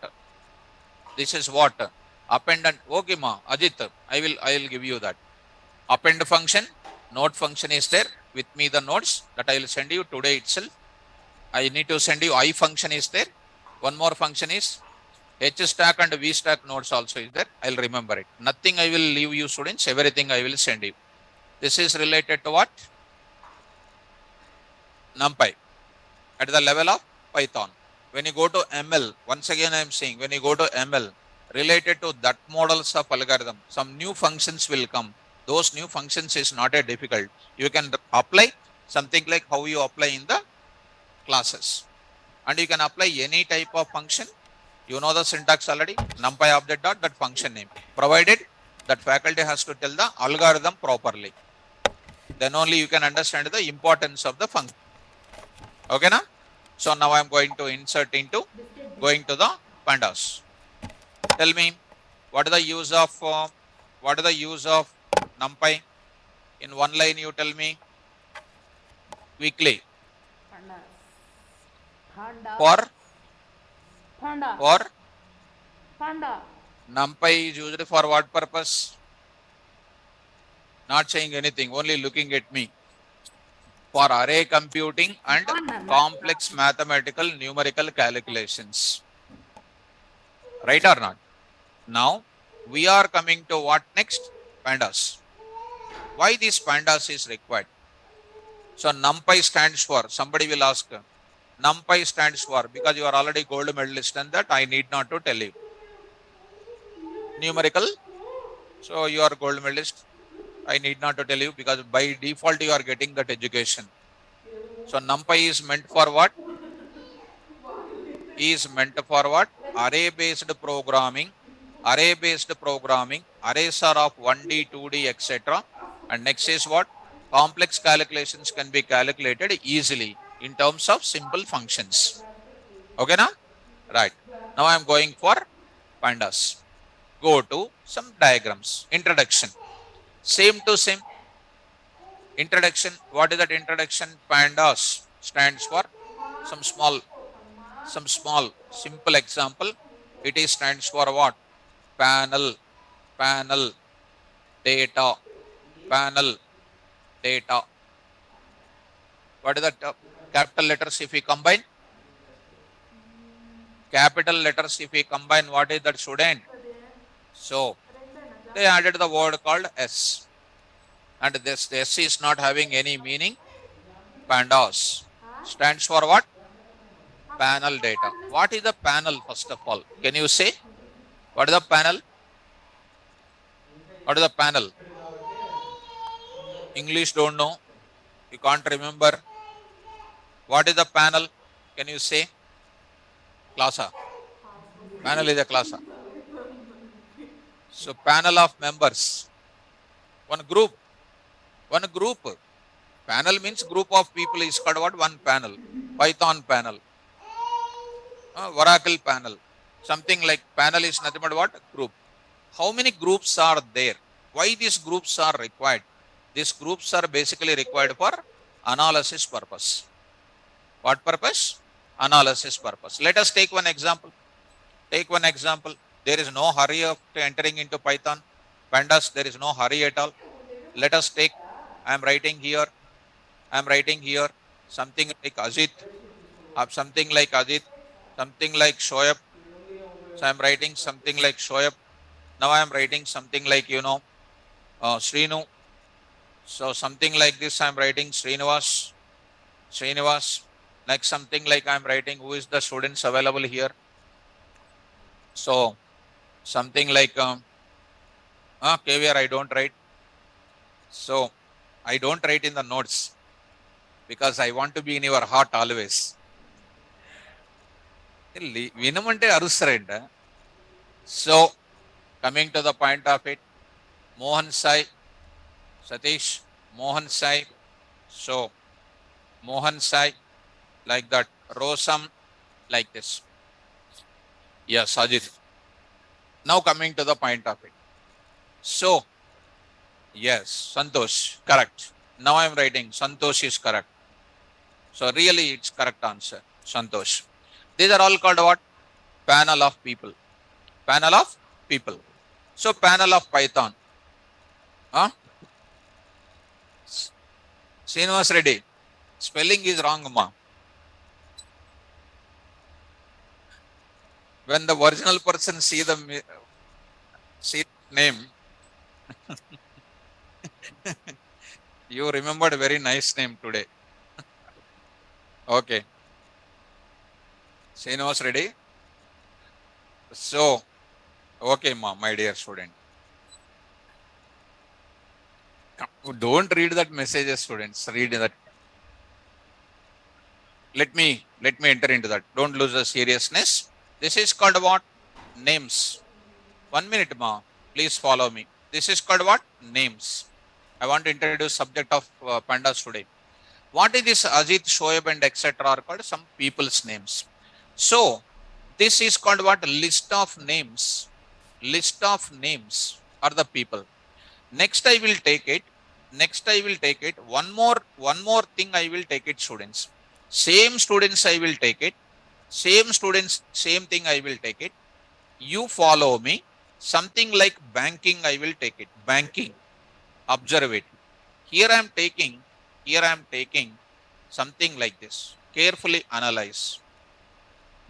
append and okay ma Ajit, I will give you that. Append function, node function is there. With me the nodes that I will send you today itself. I need to send you I function is there. One more function is H stack and V stack nodes also is there. I'll remember it. Nothing I will leave you students. Everything I will send you. This is related to what? NumPy at the level of Python. When you go to ML, once again I am saying, when you go to ML, related to that models of algorithm, some new functions will come. Those new functions is not a difficult. You can apply something like how you apply in the classes. And you can apply any type of function. You know the syntax already. NumPy object dot that function name. Provided that faculty has to tell the algorithm properly. Then only you can understand the importance of the function. Okay now? So now I am going to insert into going to the pandas. Tell me what is the use of NumPy? In one line you tell me quickly. For NumPy is used for what purpose? Not saying anything, only looking at me. For array computing and complex mathematical numerical calculations. Right or not? Now we are coming to what next? Pandas. Why this pandas is required? So NumPy stands for, somebody will ask, NumPy stands for, because you are already gold medalist and that I need not to tell you. Numerical. So you are gold medalist. I need not to tell you because by default you are getting that education. So NumPy is meant for what? Is meant for what? Array-based programming. Array-based programming. Arrays are of 1D, 2D, etc. And next is what? Complex calculations can be calculated easily in terms of simple functions. Okay now? Right. Now I am going for pandas. Go to some diagrams. Introduction. Same to same. Introduction. What is that introduction? Pandas stands for some small simple example. It is stands for what? Panel, data, panel, data. What is that? Capital letters if we combine? Capital letters if we combine, what is that, student? So, they added the word called S. And this S is not having any meaning. Pandas stands for what? Panel data. What is the panel, first of all? Can you say? What is the panel? What is the panel? English don't know. You can't remember. What is the panel? Can you say? Classa. Panel is a classa. So panel of members. One group. One group. Panel means group of people is called what? One panel. Python panel. Oracle panel. Something like panel is nothing but what? Group. How many groups are there? Why these groups are required? These groups are basically required for analysis purpose. What purpose? Analysis purpose. Let us take one example. Take one example. There is no hurry of entering into Python. Pandas, there is no hurry at all. Let us take, I am writing here something like Ajit, something like Ajit, something like Shoaib. So I am writing something like Shoaib. Now I am writing something like, Srinu. So something like this I am writing Srinivas. Next something like I am writing who is the students available here. So something like KVR I don't write. So I don't write in the notes because I want to be in your heart always. So coming to the point of it, Mohan Sai, Satish, Mohan Sai. So Mohan Sai, like that. Rosam, like this. Yes, Sajid. Now coming to the point of it. So, yes, Santosh, correct. Now I am writing Santosh is correct. So really it's correct answer, Santosh. These are all called what? Panel of people. Panel of people. So panel of Python. Huh? Srinivas Reddy. Spelling is wrong, ma. When the original person see the name, you remembered a very nice name today. Okay. Srinivas Reddy. So, okay, ma, my dear student. Don't read that message, students. Read that. Let me enter into that. Don't lose the seriousness. This is called what? Names. 1 minute, ma. Please follow me. This is called what? Names. I want to introduce subject of pandas today. What is this Ajit, Shoaib and etc. are called some people's names. So, this is called what? List of names. List of names are the people. Next I will take it. One more thing I will take it, students. Same students I will take it. Same students, same thing I will take it. You follow me. Something like banking I will take it. Banking. Observe it. Here I am taking something like this. Carefully analyze.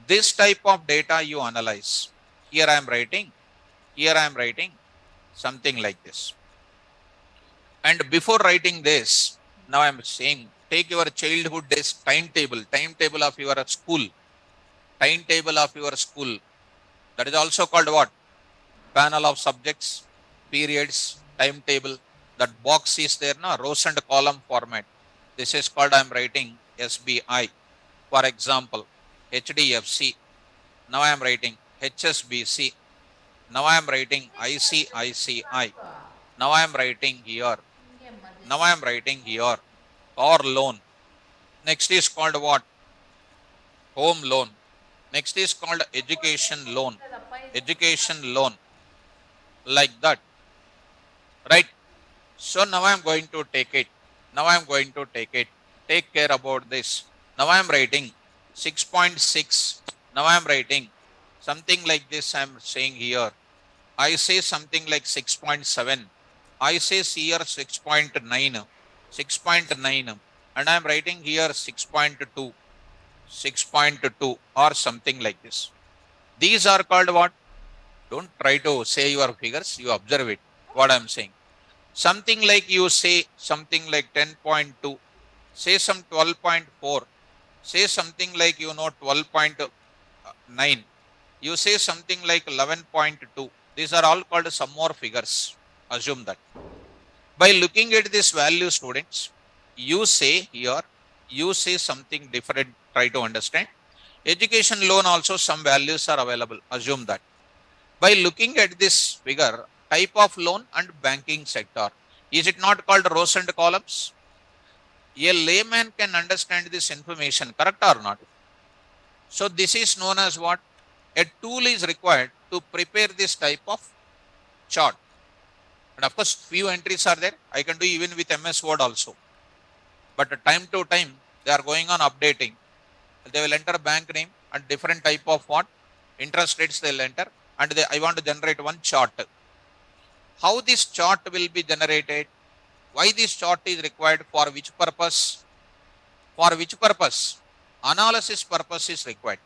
This type of data you analyze. Here I am writing something like this. And before writing this, Now I am saying, take your childhood days timetable of your school, timetable of your school. That is also called what? Panel of subjects, periods, timetable. That box is there, na, rows and column format. This is called, I am writing SBI. For example, HDFC. Now I am writing HSBC. Now I am writing ICICI. Now I am writing here. Now I am writing here. Car loan. Next is called what? Home loan. Next is called education loan. Education loan. Like that. Right? So now I am going to take it. Now I am going to take it. Take care about this. Now I am writing 6.6. Now I am writing something like this. I am saying here. I say something like 6.7. I say here 6.9. 6.9. And I am writing here 6.2. 6.2 or something like this. These are called what? Don't try to say your figures. You observe it. What I am saying. Something like you say something like 10.2, say some 12.4, say something like 12.9, you say something like 11.2. These are all called some more figures. Assume that. By looking at this value, students, you say here, you say something different, try to understand. Education loan also some values are available. Assume that. By looking at this figure, type of loan and banking sector. Is it not called rows and columns? A layman can understand this information, correct or not? So this is known as what? A tool is required to prepare this type of chart. And of course, few entries are there. I can do even with MS Word also. But time to time, they are going on updating. They will enter bank name and different type of what? Interest rates they will enter. And I want to generate one chart. How this chart will be generated? Why this chart is required? For which purpose? For which purpose? Analysis purpose is required.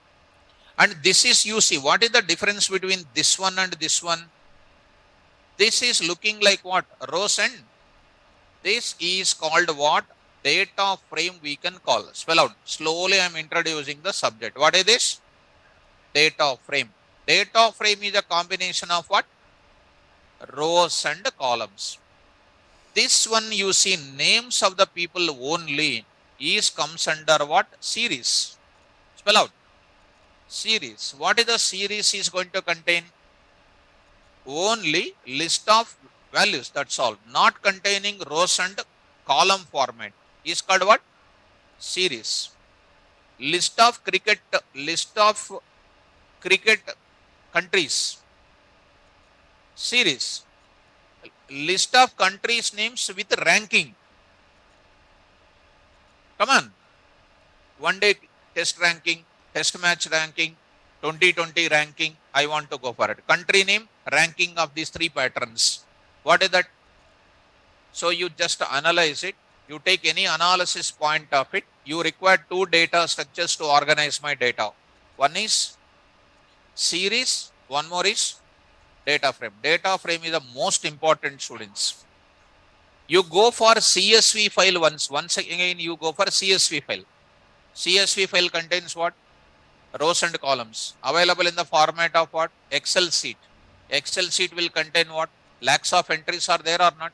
And this is, you see, what is the difference between this one and this one? This is looking like what? Rows and this is called what? Data frame we can call. Spell out. Slowly I am introducing the subject. What is this? Data frame. Data frame is a combination of what? Rows and columns. This one you see names of the people only is comes under what? Series. Spell out. Series. What is the series is going to contain? Only list of values. That's all. Not containing rows and column format. Is called what? Series. List of cricket countries. Series. List of countries names with ranking. Come on. One day test ranking, test match ranking, 2020 ranking. I want to go for it. Country name, ranking of these three patterns. What is that? So you just analyze it. You take any analysis point of it. You require two data structures to organize my data. One is series. One more is data frame. Data frame is the most important, students. You go for CSV file once again you go for CSV file. CSV file contains what? Rows and columns. Available in the format of what? Excel sheet. Excel sheet will contain what? Lakhs of entries are there or not?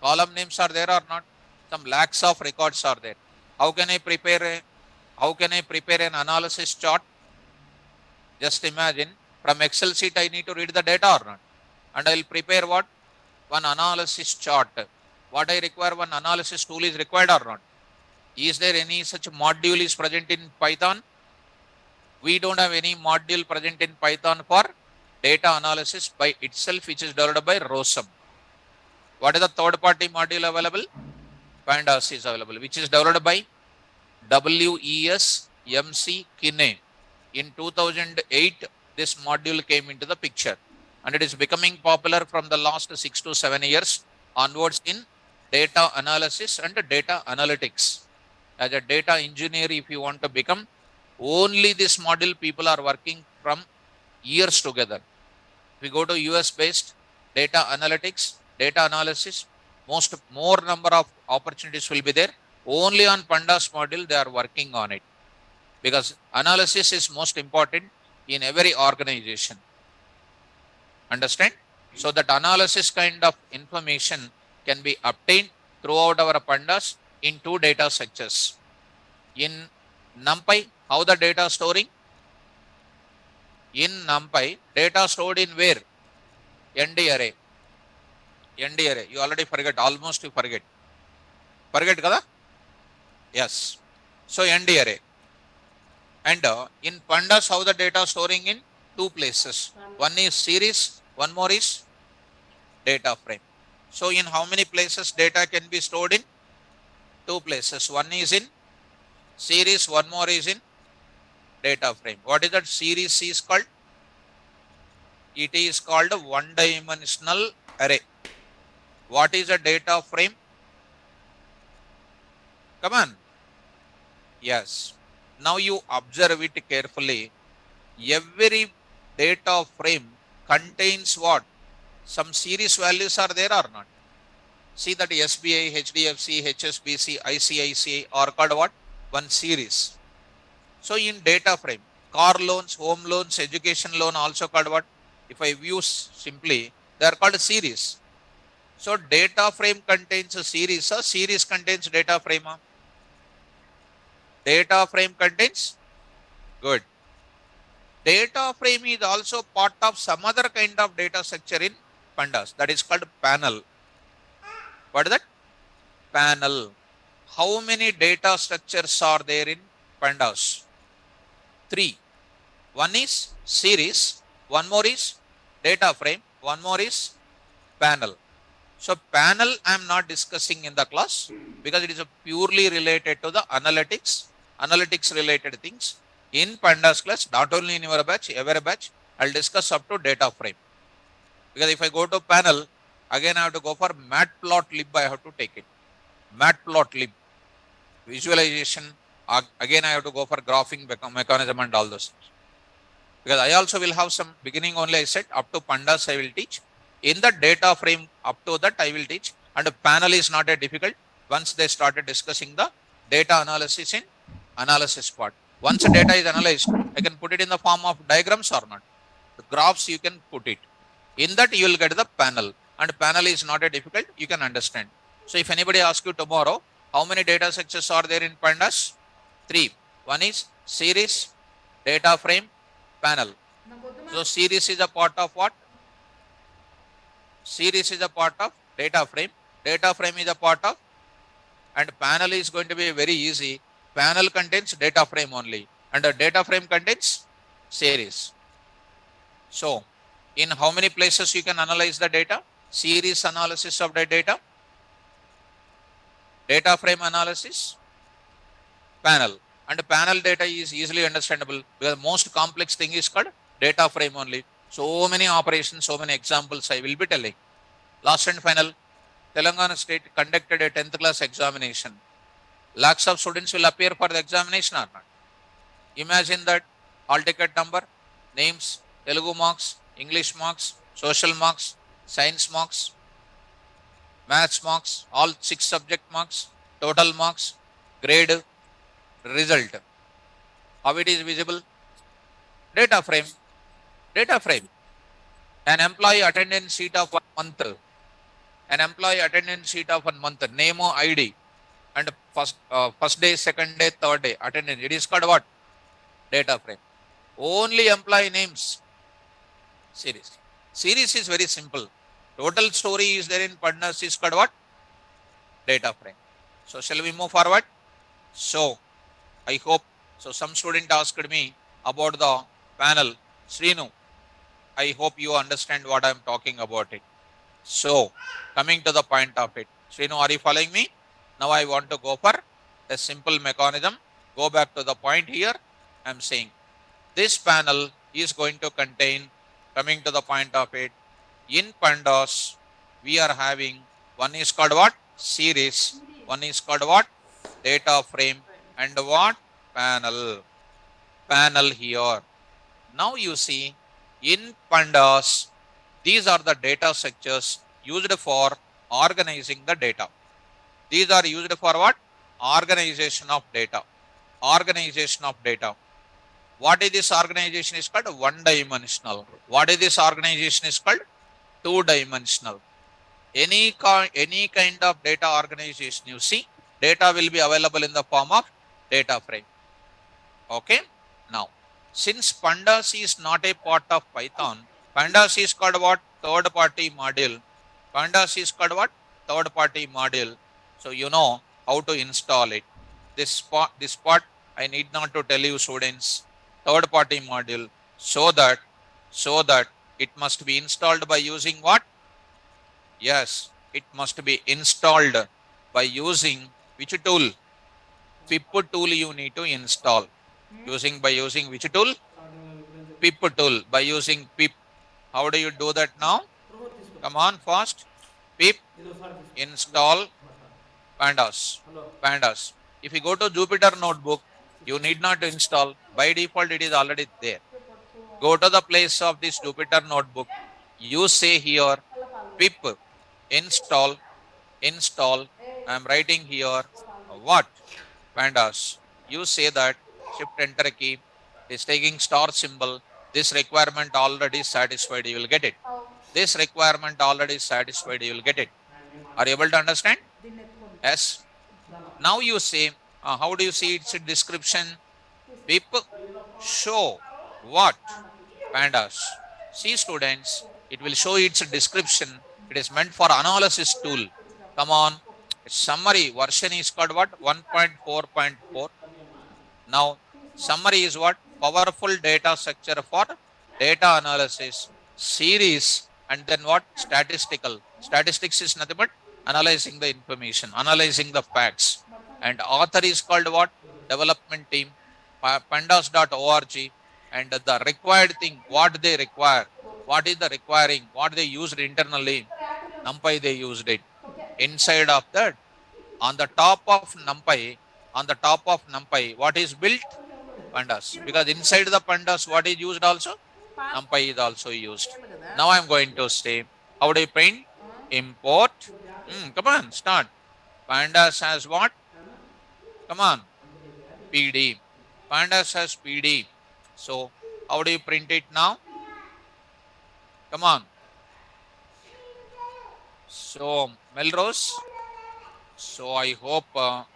Column names are there or not? Some lakhs of records are there. How can I prepare an analysis chart? Just imagine, from Excel sheet I need to read the data or not? And I will prepare what? One analysis chart. What I require, one analysis tool is required or not? Is there any such module is present in Python? We don't have any module present in Python for data analysis by itself, which is developed by ROSM. What is the third party module available? Pandas is available, which is developed by WES-MC Kinney. In 2008, this module came into the picture, and it is becoming popular from the last 6 to 7 years onwards in data analysis and data analytics. As a data engineer, if you want to become, only this module people are working from years together. If we go to US based data analytics, data analysis, more number of opportunities will be there. Only on pandas module they are working on it, because analysis is most important in every organization. Understand? So that analysis kind of information can be obtained throughout our pandas in two data structures. In NumPy, how the data storing? In NumPy, data stored in where? ND array. ND array. You already forget. Almost you forget. Forget kada? Yes. So ND array. And in pandas, how the data storing in two places. One is series, one more is data frame. So in how many places data can be stored in? Two places. One is in series, one more is in data frame. What is that series is called? It is called a one-dimensional array. What is a data frame? Come on. Yes. Now you observe it carefully. Every data frame contains what? Some series values are there or not? See that SBI, HDFC, HSBC, ICICI are called what? One series. So in data frame, car loans, home loans, education loan also called what? If I view simply, they are called series. So data frame contains a series. A series contains data frame. Data frame contains? Good. Data frame is also part of some other kind of data structure in pandas. That is called panel. What is that? Panel. How many data structures are there in pandas? 3. One is series, one more is data frame, one more is panel. So panel I am not discussing in the class because it is purely related to the analytics related things. In pandas class, not only in your batch, every batch, I'll discuss up to data frame. Because if I go to panel, again I have to go for matplotlib, I have to take it. Matplotlib, visualization, again I have to go for graphing mechanism and all those things. Because I also will have some beginning only, I said up to pandas I will teach. In the data frame up to that I will teach, and panel is not a difficult. Once they started discussing the data analysis in analysis part. Once the data is analyzed, I can put it in the form of diagrams or not. The graphs you can put it. In that you will get the panel, and panel is not a difficult, you can understand. So if anybody asks you tomorrow, how many data structures are there in pandas? 3. One is series, data frame, panel. So series is a part of what? Series is a part of data frame. Data frame is a part of, and panel is going to be very easy. Panel contains data frame only, and the data frame contains series. So in how many places you can analyze the data? Series analysis of the data, data frame analysis, panel. And panel data is easily understandable because most complex thing is called data frame only. So many operations, so many examples I will be telling. Last and final, Telangana state conducted a 10th class examination. Lakhs of students will appear for the examination or not? Imagine that hall ticket number, names, Telugu marks, English marks, social marks, science marks, maths marks, all 6 subject marks, total marks, grade, result. How it is visible? Data frame. Data frame. An employee attendance sheet of 1 month. An employee attendance sheet of 1 month. Name or ID. And first day, second day, third day attendance. It is called what? Data frame. Only employee names. Series. Series is very simple. Total story is there in pandas is called what? Data frame. So shall we move forward? So I hope, so some student asked me about the panel. Srinu, I hope you understand what I am talking about it. So coming to the point of it. Srinu, are you following me? Now I want to go for a simple mechanism. Go back to the point here. I am saying this panel is going to contain, coming to the point of it, in pandas, we are having, one is called what? Series. One is called what? Data frame. And what? Panel. Panel here. Now you see, in pandas, these are the data structures used for organizing the data. These are used for what? Organization of data. Organization of data. What is this organization is called? One-dimensional. What is this organization is called? Two-dimensional. Any kind of data organization you see, data will be available in the form of data frame. Okay. Now, since Pandas is not a part of Python, Pandas is called what? Third party module. Pandas is called what? Third party module. So you know how to install it. This part I need not to tell you, students. Third party module, so that it must be installed by using what? Yes, it must be installed by using which tool? Pip tool you need to install. By using which tool? Pip tool. By using pip. How do you do that now? Come on, fast. Pip install pandas. Pandas. If you go to Jupyter Notebook, you need not install. By default, it is already there. Go to the place of this Jupyter Notebook. You say here pip install. I am writing here what? Pandas. You say that, shift enter key, it is taking star symbol. This requirement already satisfied, you will get it. This requirement already satisfied, you will get it. Are you able to understand? Yes. Now you say, how do you see its description? Pip show what? Pandas. See, students, it will show its description. It is meant for analysis tool. Come on. Summary version is called what? 1.4.4. Now, summary is what? Powerful data structure for data analysis, series, and then what? Statistical. Statistics is nothing but analyzing the information, analyzing the facts. And author is called what? Development team, pandas.org. And the required thing, what they require, what is the requiring, what they used internally, NumPy they used it. Inside of that, on the top of NumPy, what is built? Pandas. Because inside the pandas, what is used also? NumPy is also used. Now I am going to say, how do you print? Import. Come on, start. Pandas has what? Come on. PD. Pandas has PD. So, how do you print it now? Come on. So, Melrose. So, I hope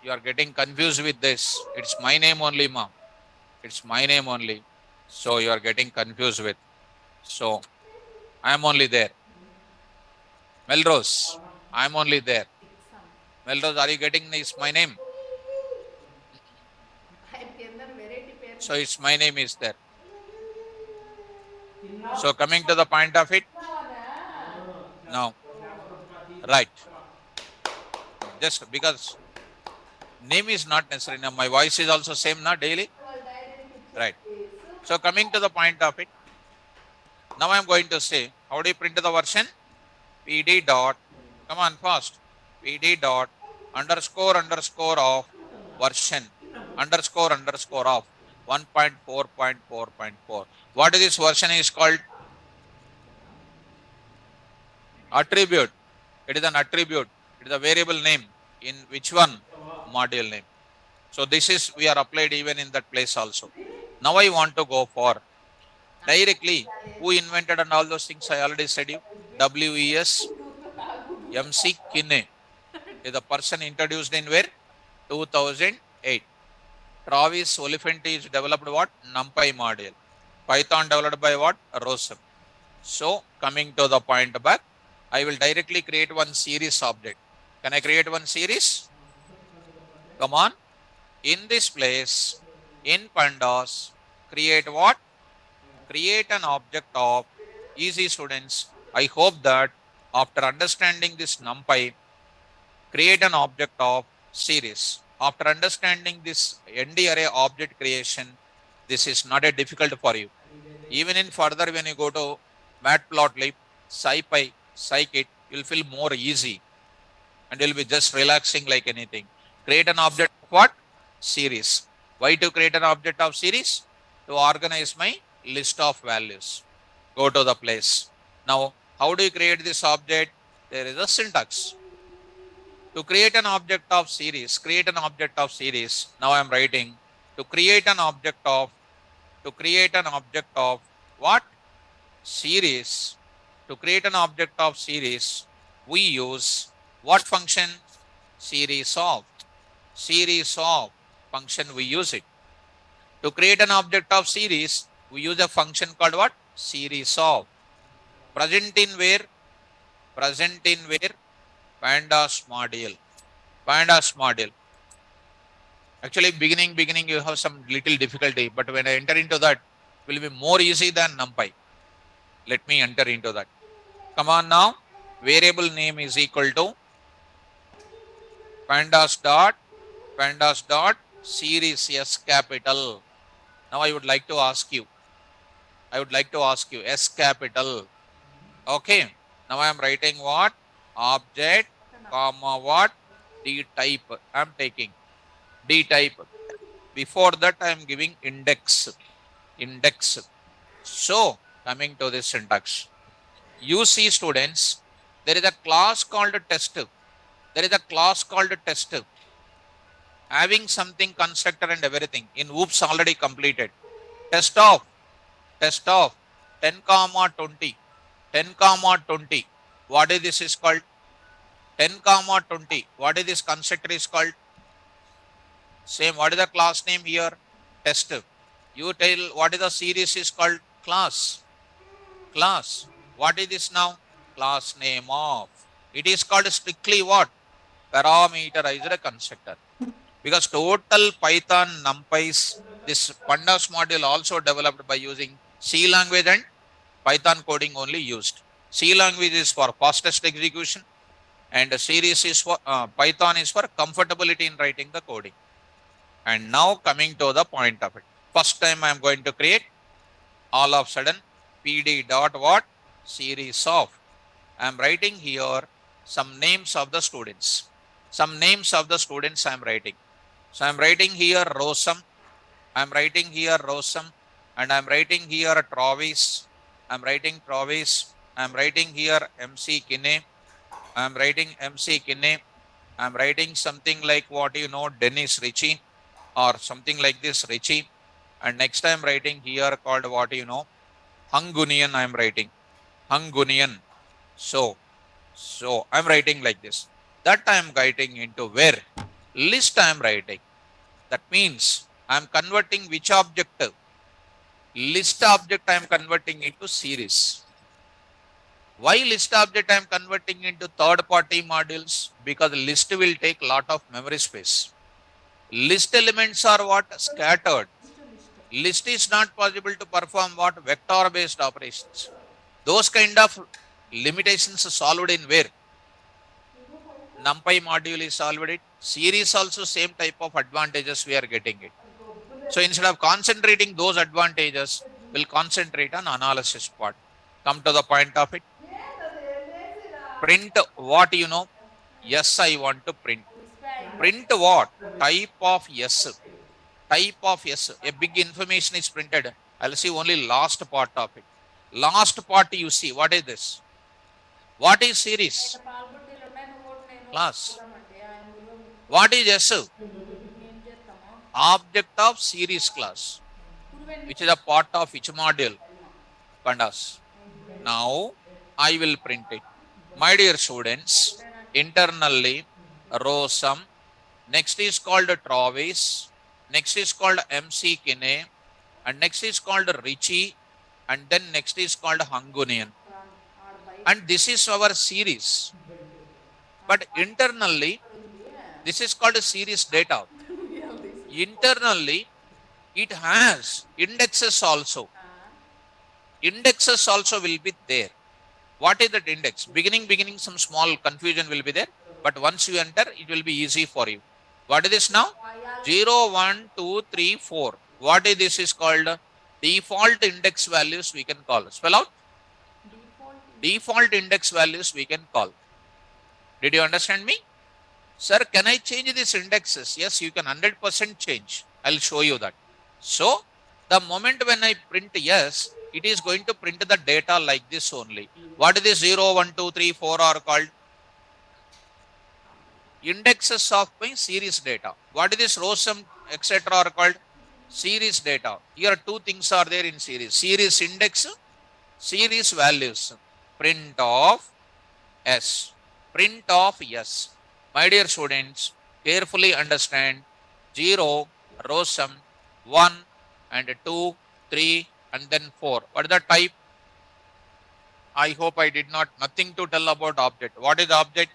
you are getting confused with this. It's my name only, ma. It's my name only. So, you are getting confused with. So, I am only there. Melrose, I am only there. Melrose, are you getting this? My name? So, it's my name is there. So, coming to the point of it. Now, right. Just because name is not necessary. Now, my voice is also same, not daily. Right. So, coming to the point of it. Now, I am going to say, how do you print the version? PD dot, come on fast. PD dot underscore of version underscore of 1.4.4.4. What is this version is called? Attribute. It is an attribute. It is a variable name. In which one? Module name. So this is, we are applied even in that place also. Now I want to go for directly, who invented and all those things I already said you. WES MC Kinney is the person introduced in where? 2008. Travis Oliphant is developed what? NumPy module. Python developed by what? Rosen. So coming to the point back, I will directly create one series object. Can I create one series? Come on. In this place, in pandas, create what? Create an object of, easy students. I hope that after understanding this NumPy, create an object of series. After understanding this ND array object creation, this is not a difficult for you. Even in further, when you go to Matplotlib, SciPy, Scikit, you'll feel more easy and you'll be just relaxing like anything. Create an object of what? Series. Why to create an object of series? To organize my list of values. Go to the place. Now, how do you create this object? There is a syntax. To create an object of series, create an object of series. Now I am writing to create an object of what? Series. To create an object of series, we use what function? Series of function, we use it. To create an object of series, we use a function called what? Series of. Present in where? Pandas module. Actually, beginning you have some little difficulty, but when I enter into that, it will be more easy than NumPy. Let me enter into that. Come on now. Variable name is equal to pandas dot series S capital. Now I would like to ask you S capital. Okay. Now I am writing what? Object, comma what? D type. I am taking D type. Before that, I am giving index. So coming to this syntax, you see students, there is a class called test. Having something constructor and everything in oops already completed. Test of 10 comma 20. What is this is called? 10 comma 20. What is this constructor is called? Same. What is the class name here? Test. You tell what is the series is called? Class. What is this now? Class name of. It is called strictly what? Parameterized constructor. Because total Python NumPy's, this pandas module also developed by using C language and Python coding only used. C language is for fastest execution and series is for Python is for comfortability in writing the coding. And now coming to the point of it. First time I am going to create, all of a sudden pd dot what? Series of. I am writing here some names of the students. I am writing. So I am writing here Rosam. And I am writing here Travis. I am writing here MC Kinney. I am writing something like what you know, Dennis Ritchie or something like this, Ritchie. And next I am writing here called what you know, Hungunian. I am writing Hungunian. So I am writing like this. That I am writing into where? List I am writing. That means I am converting which object? List object I am converting into series. Why list object I am converting into third party modules? Because list will take lot of memory space. List elements are what? Scattered. List is not possible to perform what? Vector based operations. Those kind of limitations are solved in where? NumPy module is solved it. Series also same type of advantages we are getting it. So instead of concentrating those advantages, we'll concentrate on analysis part. Come to the point of it. Print what you know? Yes, I want to print. Print what? Type of yes. A big information is printed. I'll see only last part of it. Last part you see. What is this? What is series? Class. What is S? Object of series class, which is a part of which module? Pandas. Now I will print it. My dear students, internally Rosam, next is called Travis, next is called MC Kinney, and next is called Ritchie, and then next is called Hungunian. And this is our series. But internally, this is called a series data. Internally, it has indexes also. Indexes also will be there. What is that index? Beginning, some small confusion will be there. But once you enter, it will be easy for you. What is this now? 0, 1, 2, 3, 4. What is this is called? Default index values we can call. Spell out. Default index values we can call. Did you understand me? Sir, can I change these indexes? Yes, you can 100% change. I'll show you that. So, the moment when I print yes, it is going to print the data like this only. What is this 0, 1, 2, 3, 4 are called? indexes of my series data. What is this row sum, etc. are called? Series data. Here two things are there in series. Series index, series values. Print of S. Print of S. My dear students, carefully understand 0, row sum, 1 and 2, 3 and then 4. What is the type? I hope I did not, nothing to tell about object. What is the object?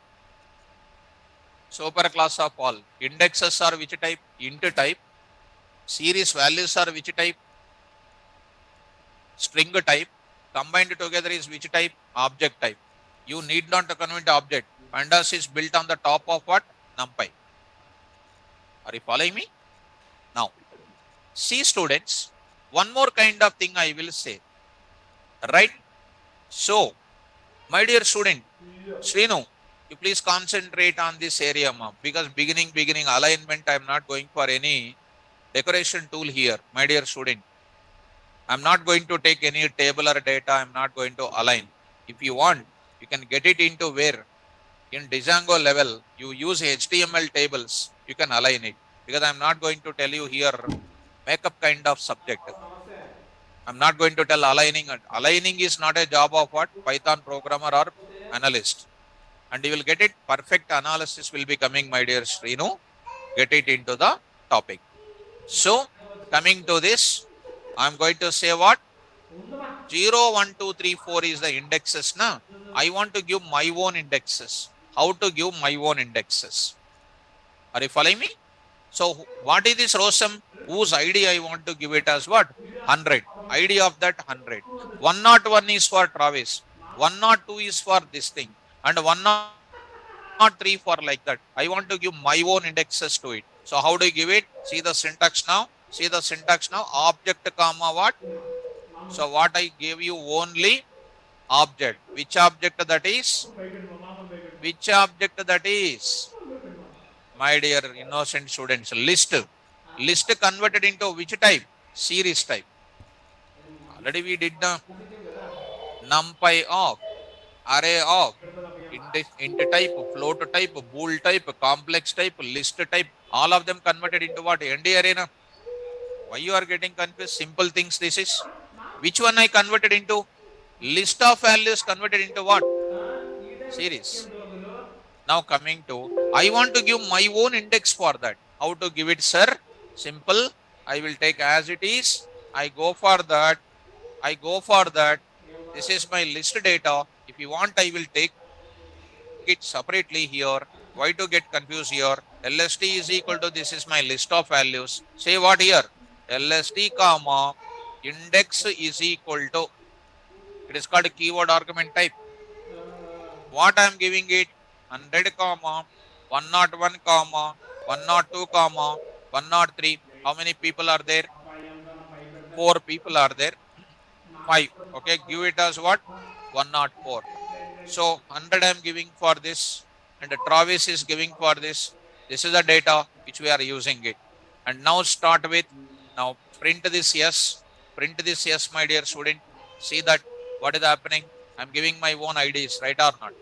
Superclass of all. Indexes are which type? Int type. Series values are which type? String type. Combined together is which type? Object type. You need not to convert object. Pandas is built on the top of what? NumPy. Are you following me? Now, see students, one more kind of thing I will say. Right? So, my dear student, Srinu, you please concentrate on this area, ma'am, because beginning alignment, I am not going for any decoration tool here, my dear student. I'm not going to take any table or data. I'm not going to align. If you want, you can get it into where in Django level, you use HTML tables, you can align it, because I'm not going to tell you here makeup kind of subject. I'm not going to tell aligning. Aligning is not a job of what? Python programmer or analyst. And you will get it. Perfect analysis will be coming, my dear Srinu. Get it into the topic. So, coming to this, I'm going to say what? 0, 1, 2, 3, 4 is the indexes. Now, I want to give my own indexes. How to give my own indexes? Are you following me? So, what is this row sum? Whose ID I want to give it as what? 100. ID of that 100. 101 is for Travis. 102 is for this thing. And 103 for like that. I want to give my own indexes to it. So, how do you give it? See the syntax now. See the syntax now. Object comma what? So, what I gave you only object. Which object that is? Which object that is? My dear innocent students, list. List converted into which type? Series type. Already we did the numpy of, array of, int type, float type, bool type, complex type, list type. All of them converted into what? ND array. Na? Why you are getting confused? Simple things this is. Which one I converted into? List of values converted into what? Series. Now coming to, I want to give my own index for that. How to give it, sir? Simple. I will take as it is. I go for that. This is my list data. If you want, I will take it separately here. Why to get confused here? LST is equal to, this is my list of values. Say what here? LST comma index is equal to, it is called keyword argument type. What I am giving it? 100 comma 101 comma 102 comma 103. How many people are there? 4 people are there. 5. Okay, give it as what? 104. So 100 I am giving for this, and Travis is giving for this. This is the data which we are using it. And now start with, now print this yes. Print this yes, my dear student. See that what is happening? I am giving my own IDs, right or not?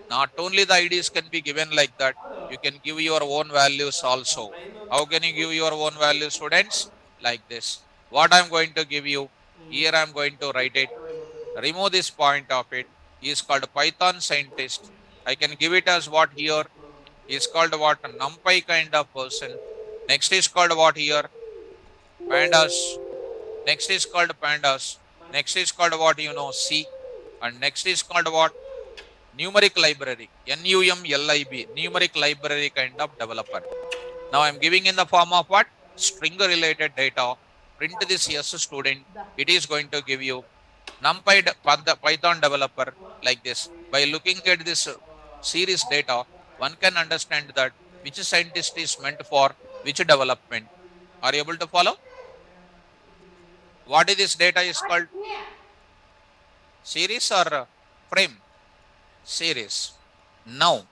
Not only the IDs can be given like that, you can give your own values also. How can you give your own values, students? Like this. What I'm going to give you, here I'm going to write it. Remove this point of it. He is called Python scientist. I can give it as what here? He is called what? NumPy kind of person. Next is called what here? Pandas. Next is called pandas. Next is called what? C. And next is called what? Numeric library. NUMLIB. Numeric library kind of developer. Now I'm giving in the form of what? String related data. Print this yes, student. It is going to give you NumPy Python developer like this. By looking at this series data, one can understand that which scientist is meant for which development. Are you able to follow? What is this data is called? Series or frame? Series. Now,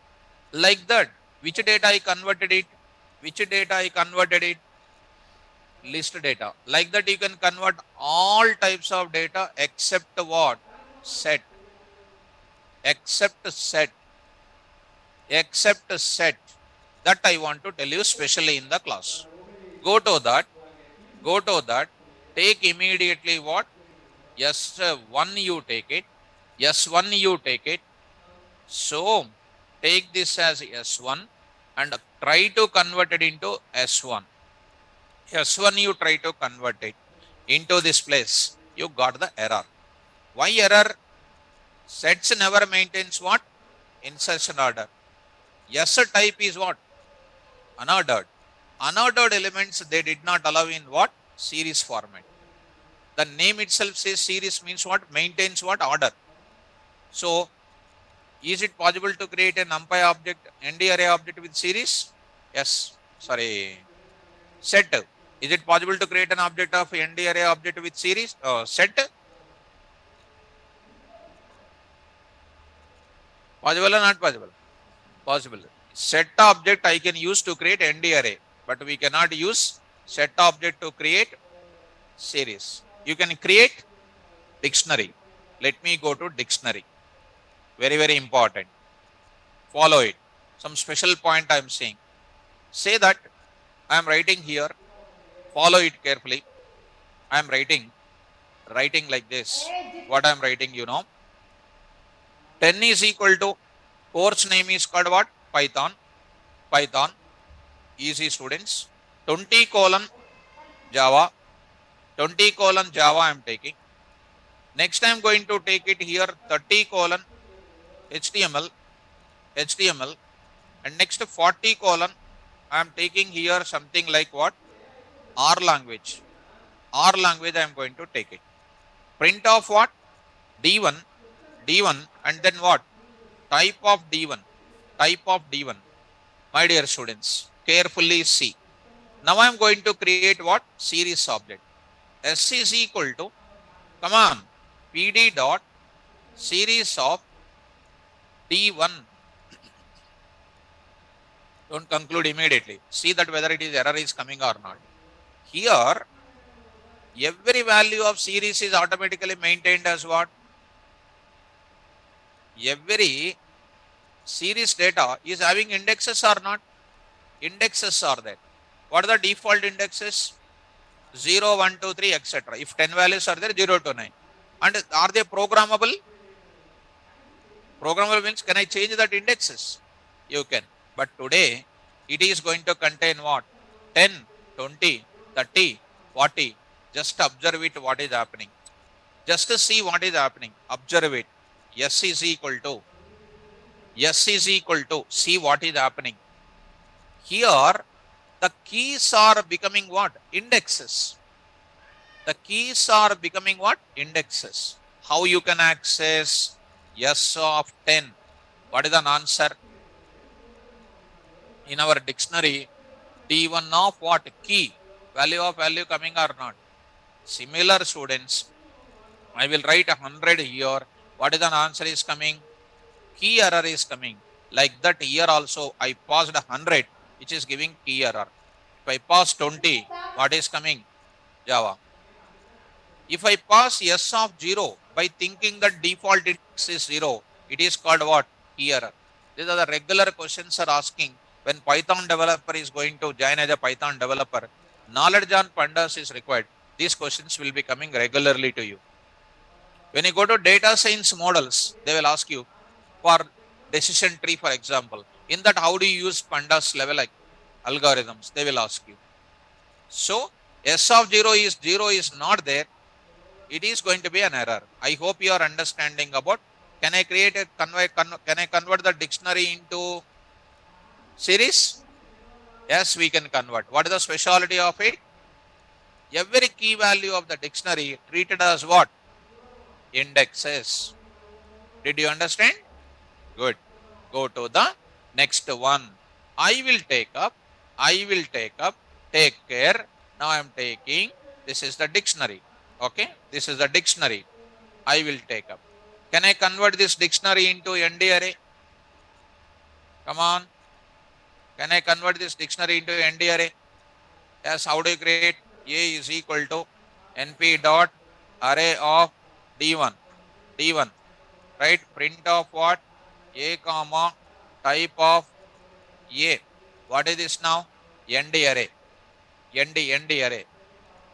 like that, which data I converted it? Which data I converted it? List data. Like that, you can convert all types of data except what? Set. Except set. Except set. That I want to tell you specially in the class. Go to that, take immediately what? S1 you take it. S1 you take it. So take this as S1 and try to convert it into S1. S1 you try to convert it into this place. You got the error. Why error? Sets never maintains what? Insertion order. S type is what? Unordered. Unordered elements they did not allow in what? Series format. The name itself says series means what? Maintains what? Order. So is it possible to create a NumPy object, ND array object with series? Yes. Sorry. Set. Is it possible to create an object of ND array object with series? Set. Possible or not possible? Possible. Set object I can use to create ND array, but we cannot use set object to create series. You can create dictionary. Let me go to dictionary. Very, very important. Follow it. Some special point I am saying. Say that I am writing here. Follow it carefully. I am writing like this. What I am writing, 10 is equal to course name is called what? Python. Easy students. 20 colon Java. 20 colon Java I am taking. Next I am going to take it here 30 colon HTML. And next 40 colon I am taking here something like what? R language. I am going to take it. Print of what? D1 and then what? Type of D1. My dear students, carefully see. Now I am going to create what? Series object. S is equal to, come on, PD dot series of D1. Don't conclude immediately. See that whether it is error is coming or not. Here, every value of series is automatically maintained as what? Every series data is having indexes or not? Indexes are there. What are the default indexes? 0, 1, 2, 3, etc. If 10 values are there, 0 to 9. And are they programmable? Programmable means can I change that indexes? You can. But today, it is going to contain what? 10, 20, 30, 40. Just observe it what is happening. Just to see what is happening. Observe it. S is equal to. See what is happening. Here, the keys are becoming what? Indexes. The keys are becoming what? Indexes. How you can access S of 10? What is an answer? In our dictionary, D1 of what? Key. Value of value coming or not? Similar students, I will write 100 here. What is an answer is coming? Key error is coming. Like that here also I passed 100, which is giving key error. If I pass 20, what is coming? Java. If I pass S of 0 by thinking that default index is 0, it is called what? Key error. These are the regular questions are asking when Python developer is going to join as a Python developer. Knowledge on pandas is required. These questions will be coming regularly to you. When you go to data science models, they will ask you for decision tree, for example. In that, how do you use pandas level like algorithms? They will ask you. So S of 0 is not there. It is going to be an error. I hope you are understanding about. Can I create a can I convert the dictionary into series? Yes, we can convert. What is the speciality of it? Every key value of the dictionary treated as what? Indexes. Did you understand? Good. Go to the next one. I will take up, take care. Now I am taking, this is the dictionary. Okay, this is the dictionary. I will take up. Can I convert this dictionary into ND array? Come on. Can I convert this dictionary into ND array? Yes, how do you create? A is equal to NP dot array of D1. Right? Print of what? A comma type of A. What is this now? ND array. ND array.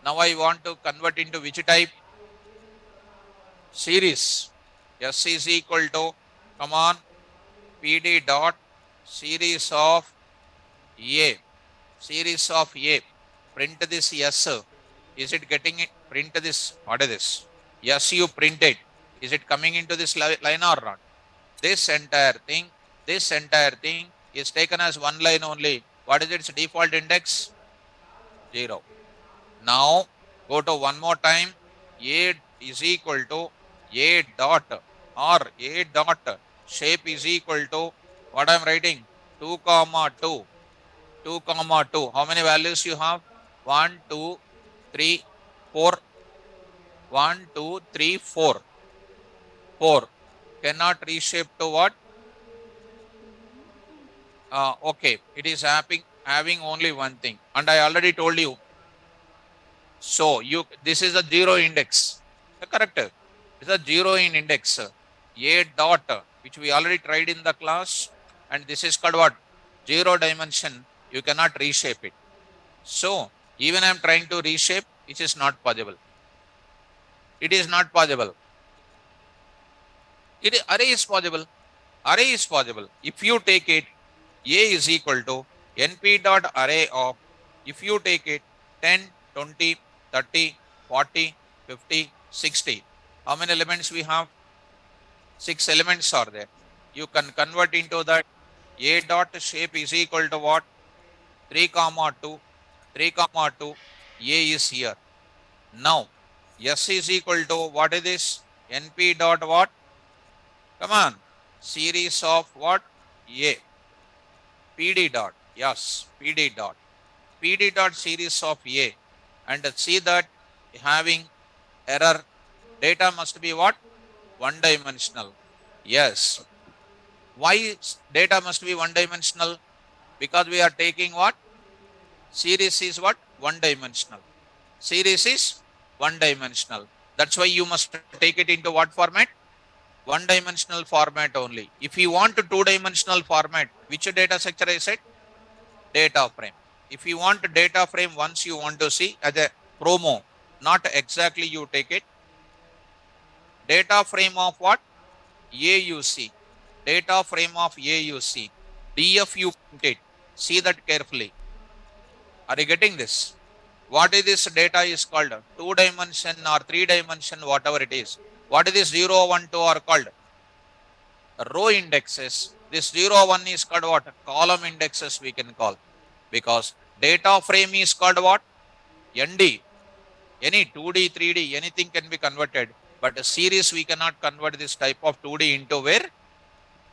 Now I want to convert into which type? Series. S is equal to, come on, PD dot series of A. Series of A. Print this S. Is it getting it? Print this. What is this? Yes, you print it. Is it coming into this line or not? This entire thing is taken as one line only. What is its default index? 0. Now go to one more time. A is equal to A dot or A dot shape is equal to what I'm writing? 2, 2. 2, 2. How many values you have? 1, 2, 3, 4. 1, 2, 3, 4. 4. Cannot reshape to what? Okay, it is having only one thing, and I already told you. So this is a 0 index. Correct. It's a 0 in index. A dot, which we already tried in the class, and this is called what? 0 dimension. You cannot reshape it. So even I am trying to reshape, it is not possible. It is not possible. Array is possible. Array is possible. If you take it, A is equal to np dot array of, if you take it 10, 20, 30, 40, 50, 60. How many elements we have? 6 elements are there. You can convert into that. A dot shape is equal to what? 3, 2. 3, 2. A is here. Now, S is equal to what is this? np dot what? Come on. Series of what? A. PD dot. Yes, PD dot. PD dot series of A. And see that having error. Data must be what? One dimensional. Yes. Why data must be one dimensional? Because we are taking what? Series is what? One dimensional. Series is one dimensional. That's why you must take it into what format? One dimensional format only. If you want a two dimensional format, which data structure I said? Data frame. If you want a data frame, once you want to see as a promo, not exactly you take it. Data frame of what? AUC. Data frame of AUC. DF you print it. See that carefully. Are you getting this? What is this data is called? 2 dimension or 3 dimension, whatever it is. What is this 0, 1, 2 are called? Row indexes. This 0, 1 is called what? Column indexes we can call. Because data frame is called what? ND. Any 2D, 3D, anything can be converted. But a series we cannot convert this type of 2D into where?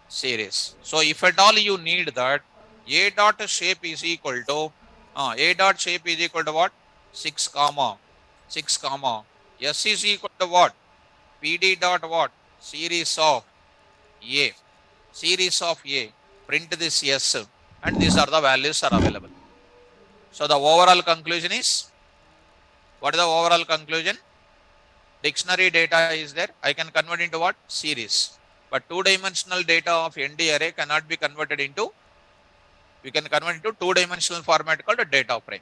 Series. So if at all you need that, A dot shape is equal to, A dot shape is equal to what? 6, 6, S is equal to what? PD dot what? Series of A. Series of A. Print this S, and these are the values are available. So the overall conclusion is, what is the overall conclusion? Dictionary data is there. I can convert into what? Series. But two-dimensional data of ND array cannot be converted into, we can convert into two-dimensional format called a data frame.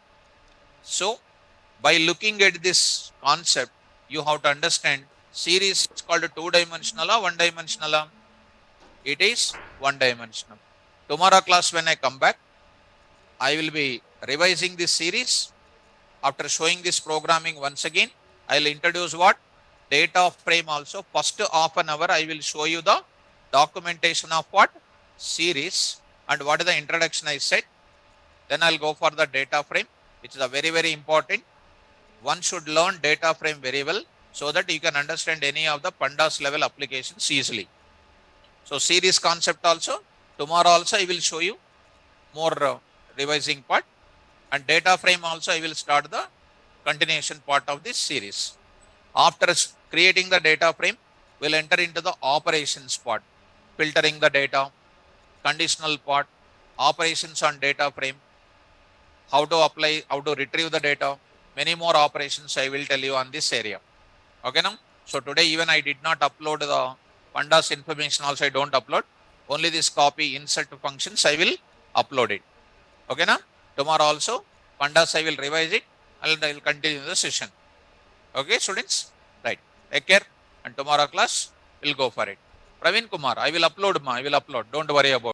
So by looking at this concept, you have to understand series is called a two-dimensional or one-dimensional. It is one-dimensional. Tomorrow class when I come back, I will be revising this series. After showing this programming once again, I will introduce what? Data frame also. First half an hour, I will show you the documentation of what? Series, and what is the introduction I said. Then I'll go for the data frame, which is a very, very important. One should learn data frame very well so that you can understand any of the pandas level applications easily. So series concept also, tomorrow also I will show you more revising part, and data frame also I will start the continuation part of this series. After creating the data frame, we'll enter into the operations part, filtering the data, conditional part, operations on data frame, how to apply, how to retrieve the data, many more operations I will tell you on this area. Okay now? So today even I did not upload the pandas information also, I don't upload. Only this copy insert functions I will upload it. Okay, na? Tomorrow also, pandas I will revise it and I will continue the session. Okay, students? Right. Take care. And tomorrow class, we'll go for it. Praveen Kumar, I will upload, ma. I will upload. Don't worry about it.